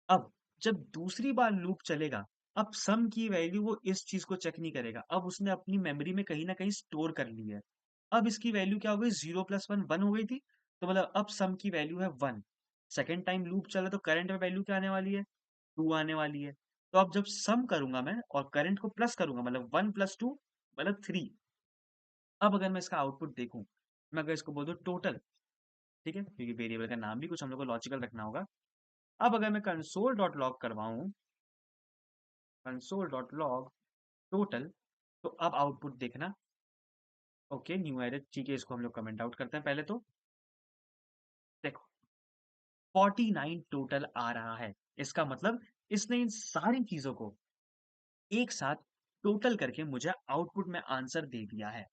अब जब दूसरी बार लूप चलेगा, अब सम की वैल्यू वो इस चीज को चेक नहीं करेगा, अब उसने अपनी मेमोरी में कहीं ना कहीं स्टोर कर ली है। अब इसकी वैल्यू क्या हो गई, 0 प्लस 1 1 हो गई थी, तो मतलब अब सम की वैल्यू है 1। सेकेंड टाइम लूप चला तो करंट में वैल्यू क्या आने वाली है, 2 आने वाली है। तो अब जब सम करूंगा मैं और करंट को प्लस करूंगा, मतलब 1 प्लस 2 मतलब 3। अब अगर मैं इसका आउटपुट देखूं, मैं अगर इसको बोल दूं टोटल, ठीक है, क्योंकि वेरिएबल का नाम भी कुछ हम लोग को लॉजिकल रखना होगा। अब अगर मैं कंसोल डॉट लॉग करवाऊं, कंसोल डॉट लॉग टोटल, तो अब आउटपुट देखना। ओके, न्यू एरर, ठीक है, इसको हम लोग कमेंट आउट करते हैं पहले। तो देखो 49 टोटल आ रहा है। इसका मतलब इसने इन सारी चीजों को एक साथ टोटल करके मुझे आउटपुट में आंसर दे दिया है।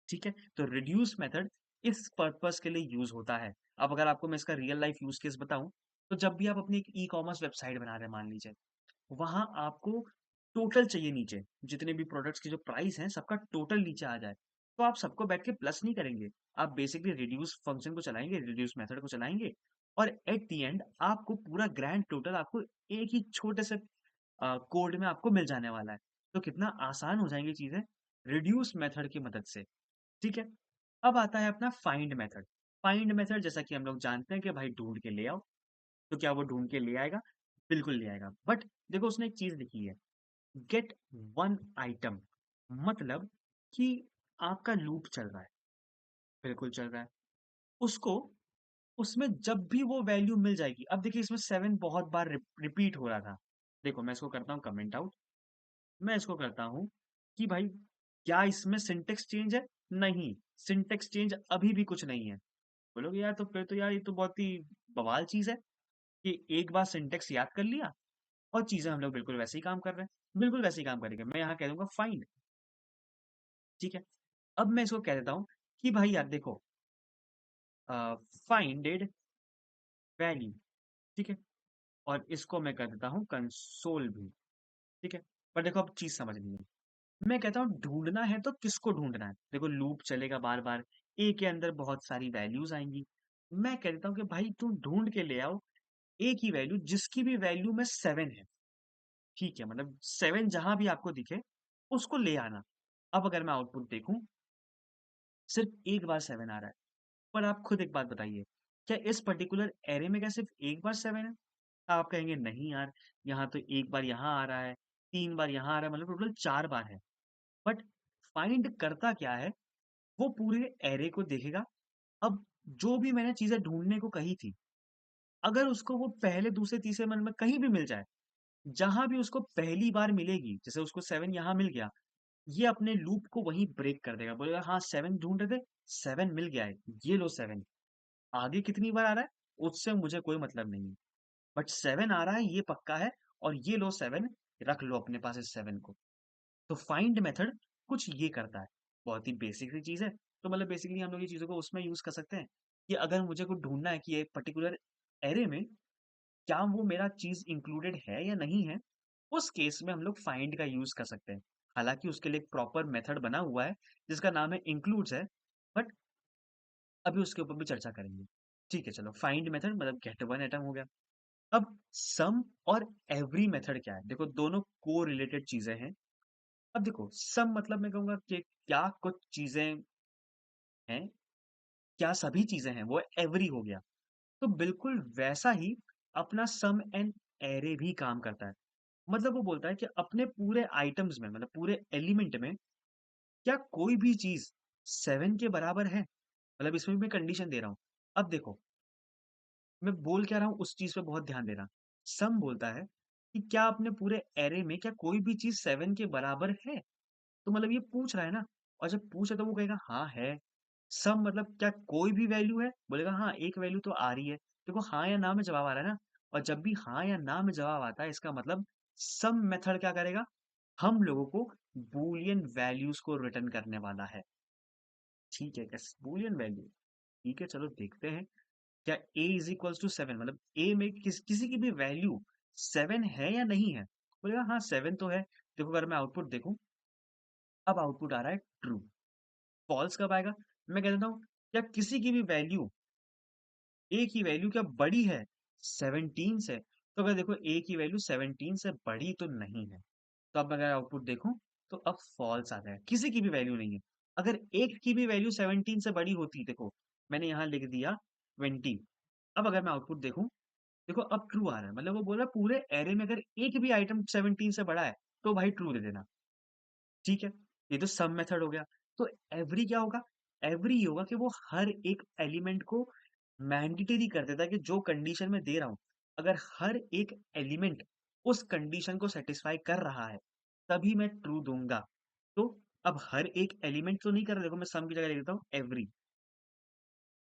ठीक है, तो रिड्यूस मेथड इस पर्पस के लिए यूज होता है। अब अगर आपको मैं इसका रियल लाइफ यूज केस बताऊं, तो जब भी आप अपनी एक ई कॉमर्स वेबसाइट बना रहे हैं मान लीजिए, वहां आपको टोटल चाहिए नीचे, जितने भी प्रोडक्ट्स की जो प्राइस है सबका टोटल नीचे आ जाए, तो आप सबको बैठ के प्लस नहीं करेंगे, आप बेसिकली रिड्यूस फंक्शन को चलाएंगे, रिड्यूस मेथड को चलाएंगे, और एट द एंड आपको पूरा ग्रैंड टोटल आपको एक ही छोटे से कोड में आपको मिल जाने वाला है। तो कितना आसान हो जाएंगी चीजें रिड्यूस मेथड की मदद से। ठीक है, अब आता है अपना फाइंड मेथड। फाइंड मेथड जैसा कि हम लोग जानते हैं कि भाई ढूंढ के ले आओ, तो क्या वो ढूंढ के ले आएगा, बिल्कुल ले आएगा। बट देखो उसने एक चीज लिखी है, गेट वन आइटम, मतलब कि आपका लूप चल रहा है, बिल्कुल चल रहा है, उसको उसमें जब भी वो वैल्यू मिल जाएगी। अब देखिए इसमें 7 बहुत बार रिपीट हो रहा था। देखो मैं इसको करता हूँ कमेंट आउट, मैं इसको करता हूँ कि भाई क्या इसमें सिंटेक्स चेंज है, नहीं, सिंटेक्स चेंज अभी भी कुछ नहीं है। बोलोगे यार तो फिर तो यार ये तो बहुत ही बवाल चीज है कि एक बार सिंटेक्स याद कर लिया और चीजें हम लोग बिल्कुल वैसे ही काम कर रहे हैं, बिल्कुल वैसे ही काम करेंगे। मैं यहाँ कह दूंगा फाइंड। ठीक है, अब मैं इसको कह देता हूँ कि भाई यार देखो, फाइंडेड वैल्यू। ठीक है, और इसको मैं कर देता हूँ कंसोल भी। ठीक है, पर देखो अब चीज समझनी है, मैं कहता हूँ ढूंढना है तो किसको ढूंढना है। देखो लूप चलेगा बार बार, ए के अंदर बहुत सारी वैल्यूज आएंगी, मैं कह देता हूँ कि भाई तुम ढूंढ के ले आओ एक ही वैल्यू जिसकी भी वैल्यू में 7 है। ठीक है, मतलब 7 जहां भी आपको दिखे उसको ले आना। अब अगर मैं आउटपुट देखूं, सिर्फ एक बार 7 आ रहा है, पर आप खुद एक बात बताइए, क्या इस पर्टिकुलर एरे में क्या सिर्फ एक बार 7 है। आप कहेंगे नहीं यार, यहाँ तो एक बार यहाँ आ रहा है, 3 बार यहाँ आ रहा है, मतलब टोटल 4 बार है। बट फाइंड करता क्या है, वो पूरे एरे को देखेगा। अब जो भी मैंने चीजें ढूंढने को कही थी, अगर उसको वो पहले दूसरे तीसरे मन में कहीं भी मिल जाए, जहां भी उसको पहली बार मिलेगी, जैसे उसको 7 यहाँ मिल गया, ये अपने लूप को वहीं ब्रेक कर देगा, बोलेगा हाँ 7 ढूंढ रहे थे, 7 मिल गया है, ये लो 7। आगे कितनी बार आ रहा है उससे मुझे कोई मतलब नहीं है, बट 7 आ रहा है ये पक्का है, और ये लो 7, रख लो अपने पास इस 7 को। तो फाइंड मेथड कुछ ये करता है, बहुत ही बेसिक सी चीज है। तो मतलब बेसिकली हम लोग ये चीजों को उसमें यूज कर सकते हैं कि अगर मुझे कुछ ढूंढना है कि ये पर्टिकुलर एरे में क्या वो मेरा चीज इंक्लूडेड है या नहीं है, उस केस में हम लोग फाइंड का यूज कर सकते हैं। हालांकि उसके लिए एक प्रॉपर मेथड बना हुआ है जिसका नाम है इंक्लूड्स है, बट अभी उसके ऊपर भी चर्चा करेंगे। ठीक है, चलो फाइंड मेथड मतलब गेट वन आइटम हो गया। अब सम और एवरी मेथड क्या है, देखो दोनों को रिलेटेड चीजें हैं। अब देखो सम मतलब मैं कहूंगा कि क्या कुछ चीजें हैं, क्या सभी चीजें हैं, वो एवरी हो गया। तो बिल्कुल वैसा ही अपना सम एंड एरे भी काम करता है। मतलब वो बोलता है कि अपने पूरे आइटम्स में, मतलब पूरे एलिमेंट में, क्या कोई भी चीज 7 के बराबर है। मतलब इसमें भी मैं कंडीशन दे रहा हूं। अब देखो मैं बोल क्या रहा हूं उस चीज पे बहुत ध्यान देना। सम बोलता है कि क्या अपने पूरे एरे में क्या कोई भी चीज 7 के बराबर है? तो मतलब ये पूछ रहा है ना, और जब पूछे तो वो कहेगा हाँ है। सम मतलब क्या कोई भी वैल्यू है? बोलेगा हाँ, एक वैल्यू तो आ रही है। देखो हाँ या ना में जवाब आ रहा है ना, और जब भी हाँ या ना में जवाब आता है इसका मतलब सम मेथड क्या करेगा? हम लोगों को बूलियन वैल्यूज को रिटर्न करने वाला है। ठीक है, कैसे बूलियन वैल्यू? ठीक है, चलो देखते हैं। क्या a इज इक्वल्स टू 7, मतलब a में किसी की भी वैल्यू 7 है या नहीं है? बोलेगा हाँ 7 तो है। देखो अगर मैं आउटपुट देखूं, अब आउटपुट आ रहा है ट्रू। फॉल्स कब आएगा? मैं कह देता हूँ क्या किसी की भी वैल्यू, a की वैल्यू क्या बड़ी है 17 से? तो अगर देखो a की वैल्यू 17 से बड़ी तो नहीं है, तो अब अगर आउटपुट देखूं तो अब फॉल्स आता है, किसी की भी वैल्यू नहीं है। अगर एक की भी वैल्यू 17 से बड़ी होती, देखो मैंने यहाँ लिख दिया 20। अब अगर मैं आउटपुट देखूं, देखो अब ट्रू आ रहा है, मतलब वो बोल रहा है पूरे एरे में अगर एक भी आइटम 17 से बड़ा है तो भाई ट्रू दे देना। ठीक है, ये तो सम मेथड हो गया। तो एवरी क्या होगा? एवरी ये होगा कि वो हर एक एलिमेंट को मैंडेटरी कर देता है कि जो कंडीशन में दे रहा हूं, अगर हर एक एलिमेंट उस कंडीशन को सेटिस्फाई कर रहा है तभी मैं ट्रू दूंगा। तो अब हर एक एलिमेंट तो नहीं कर रहा, देखो मैं सम की जगह लिख देता हूँ एवरी।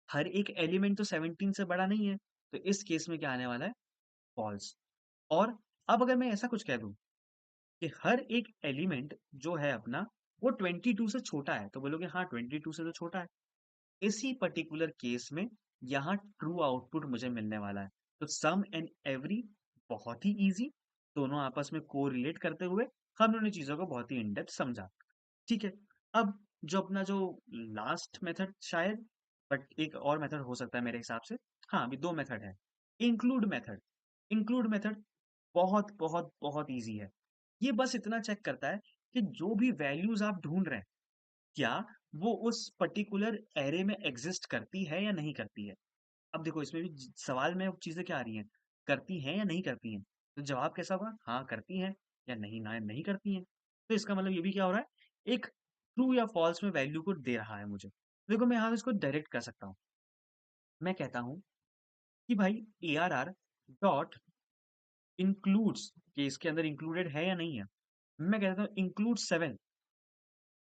हर एक एलिमेंट तो 17 से बड़ा नहीं है, तो इस केस में क्या आने वाला है? फॉल्स। और अब अगर मैं ऐसा कुछ कह दूं कि हर एक एलिमेंट जो है अपना वो 22 से छोटा है, तो बोलोगे हाँ 22 से तो छोटा है। इसी पर्टिकुलर केस में यहाँ ट्रू आउटपुट मुझे मिलने वाला है। तो सम एंड एवरी बहुत ही इजी, दोनों आपस में को रिलेट करते हुए हम दोनों चीजों को बहुत ही इन डेप्थ समझा। ठीक है, अब जो अपना जो लास्ट मेथड शायद, बट एक और मेथड हो सकता है मेरे हिसाब से। हाँ, अभी दो मेथड है। Include method. इंक्लूड मेथड बहुत बहुत बहुत इजी है। ये बस इतना चेक करता है कि जो भी वैल्यूज आप ढूंढ रहे हैं क्या वो उस पर्टिकुलर एरे में एग्जिस्ट करती है या नहीं करती है। अब देखो इसमें भी सवाल में चीजें क्या आ रही हैं, करती हैं या नहीं करती हैं। तो जवाब कैसा होगा? हाँ करती हैं, या नहीं ना नहीं करती हैं। तो इसका मतलब ये भी क्या हो रहा है, एक ट्रू या फॉल्स में वैल्यू को दे रहा है मुझे। देखो मैं यहाँ से इसको डायरेक्ट कर सकता हूँ। मैं कहता हूँ कि भाई A R R dot includes, कि इसके अंदर इंक्लूडेड है या नहीं है। मैं कहता हूँ इंक्लूड 7।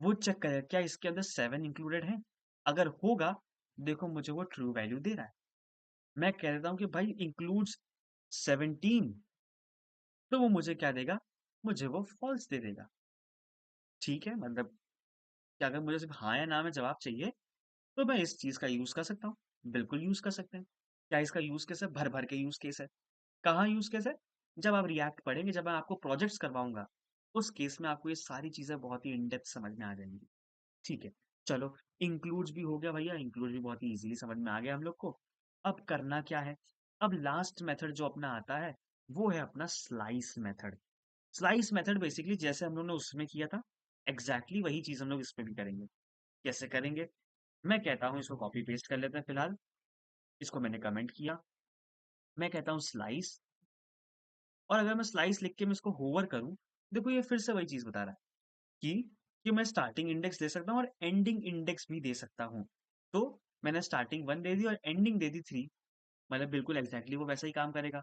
वो चेक करेगा क्या इसके अंदर 7 इंक्लूडेड है। अगर होगा, देखो मुझे वो ट्रू वैल्यू दे रहा है। मैं कह देता हूँ कि भाई इंक्लूड्स 17, तो वो मुझे क्या देगा? मुझे वो फॉल्स दे देगा। ठीक है, मतलब कि अगर मुझे सिर्फ हाँ या ना में जवाब चाहिए तो मैं इस चीज का यूज कर सकता हूँ। बिल्कुल यूज कर सकते हैं। क्या इसका यूज केस है? भर भर के यूज केस है। कहाँ यूज केस है? जब आप रिएक्ट पढ़ेंगे, जब मैं आपको प्रोजेक्ट्स करवाऊंगा, उस केस में आपको ये सारी चीजें बहुत ही इन डेप्थ समझ में आ जाएंगी। ठीक है, चलो इंक्लूड्स भी हो गया भैया, इंक्लूड भी बहुत ही इजीली समझ में आ गया हम लोग को। अब करना क्या है? अब लास्ट मेथड जो अपना आता है वो है अपना slice method. Slice method basically जैसे हम लोग ने उसमें किया था, एग्जैक्टली वही चीज हम लोग इसमें भी करेंगे। कैसे करेंगे? मैं कहता हूँ इसको कॉपी पेस्ट कर लेते हैं फिलहाल। इसको मैंने कमेंट किया। मैं कहता हूँ स्लाइस, और अगर मैं स्लाइस लिख के मैं इसको होवर करूँ, देखो ये फिर से वही चीज बता रहा है कि मैं स्टार्टिंग इंडेक्स दे सकता हूँ और एंडिंग इंडेक्स भी दे सकता हूँ। तो मैंने स्टार्टिंग 1 दे दी और एंडिंग दे दी 3, मतलब बिल्कुल एग्जैक्टली वो वैसा ही काम करेगा।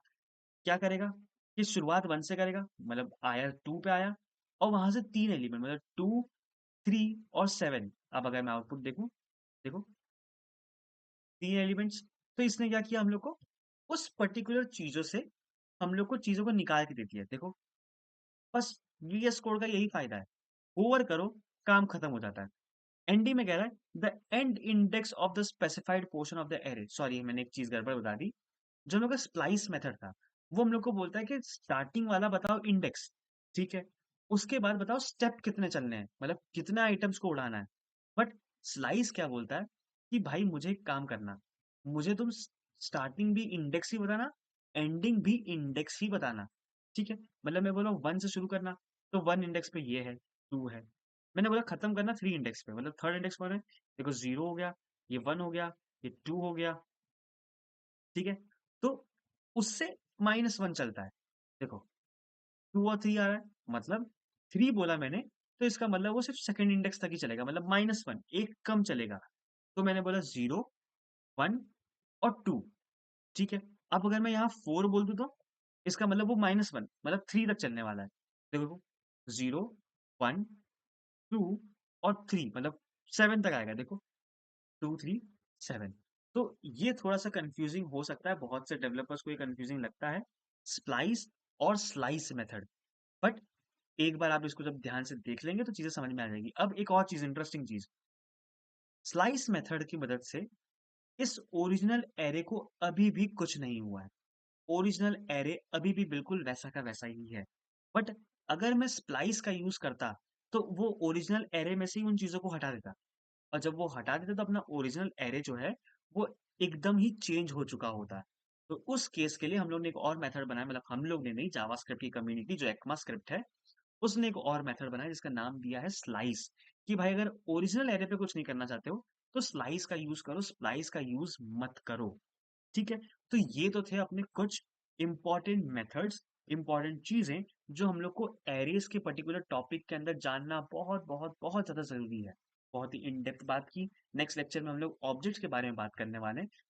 क्या करेगा कि शुरुआत 1 से करेगा, मतलब आया 2 पे आया, और वहां से 3 एलिमेंट मतलब 2, 3 और 7। अब अगर मैं आउटपुट देखूं, देखो 3 एलिमेंट्स। तो इसने क्या किया हम लोग को? उस पर्टिकुलर चीजों से हम लोग को चीजों को निकाल के देती है। देखो बस VS कोड का यही फायदा है, ओवर करो काम खत्म हो जाता है। एनडी में कह रहा है the end index of the specified portion of the array. Sorry मैंने एक चीज गड़बड़ बता दी। जो हम लोग का स्प्लाइस मेथड था वो हम लोग को बोलता है कि स्टार्टिंग वाला बताओ इंडेक्स, ठीक है, उसके बाद बताओ स्टेप कितने चलने हैं, मतलब कितने आइटम्स को उड़ाना है। बट स्लाइस क्या बोलता है कि भाई मुझे एक काम करना, मुझे तुम स्टार्टिंग भी इंडेक्स ही बताना, एंडिंग भी इंडेक्स ही बताना। ठीक है, मतलब मैं बोला 1 से शुरू करना, तो 1 इंडेक्स पे ये है, 2 है। मैंने बोला खत्म करना 3 इंडेक्स पे, मतलब थर्ड इंडेक्स पर है, देखो 0 हो गया, ये 1 हो गया, ये 2 हो गया। ठीक है, तो उससे -1 चलता है। देखो 2 और 3 आ रहा है, मतलब 3 बोला मैंने, तो इसका मतलब वो सिर्फ सेकंड इंडेक्स तक ही चलेगा, मतलब -1 एक कम चलेगा। तो मैंने बोला 0, 1 और 2। ठीक है, अब अगर मैं यहाँ 4 बोल दूं तो इसका मतलब वो -1 मतलब 3 तक चलने वाला है। देखो 0, 1, 2 और 3 मतलब 7 तक आएगा देखो 2, 3, 7। तो ये थोड़ा-सा कन्फ्यूज़िंग हो सकता है, बहुत से डेवलपर्स को ये कन्फ्यूज़िंग लगता है, स्प्लाइस और स्लाइस मेथड। बट एक बार आप इसको जब ध्यान से देख लेंगे तो चीज़ें समझ में आ जाएगी। अब एक और चीज़ इंटरेस्टिंग चीज़, स्लाइस मेथड की मदद से इस ओरिजिनल एरे को अभी भी कुछ नहीं हुआ है। ओरिजिनल एरे अभी भी बिल्कुल वैसा का वैसा ही है। बट अगर मैं स्प्लाइस का यूज़ करता, तो वो ओरिजिनल एरे में से ही उन चीज़ों को हटा देता। और जब वो हटा देते तो अपना ओरिजिनल एरे जो है वो एकदम ही चेंज हो चुका होता है। तो उस केस के लिए हम लोग ने एक और मेथड बनाया, मतलब हम लोग ने नहीं, जावास्क्रिप्ट की कम्युनिटी जो ECMAScript है उसने एक और मेथड बनाया जिसका नाम दिया है स्लाइस। कि भाई अगर ओरिजिनल एरे पे कुछ नहीं करना चाहते हो तो स्लाइस का यूज करो, स्प्लाइस का यूज मत करो। ठीक है, तो ये तो थे अपने कुछ इंपॉर्टेंट मेथड्स, इंपॉर्टेंट चीजें जो हम लोग को एरेस के पर्टिकुलर टॉपिक के अंदर जानना बहुत बहुत बहुत ज्यादा जरूरी है। बहुत ही इन डेप्थ बात की। नेक्स्ट लेक्चर में हम लोग ऑब्जेक्ट्स के बारे में बात करने वाले हैं।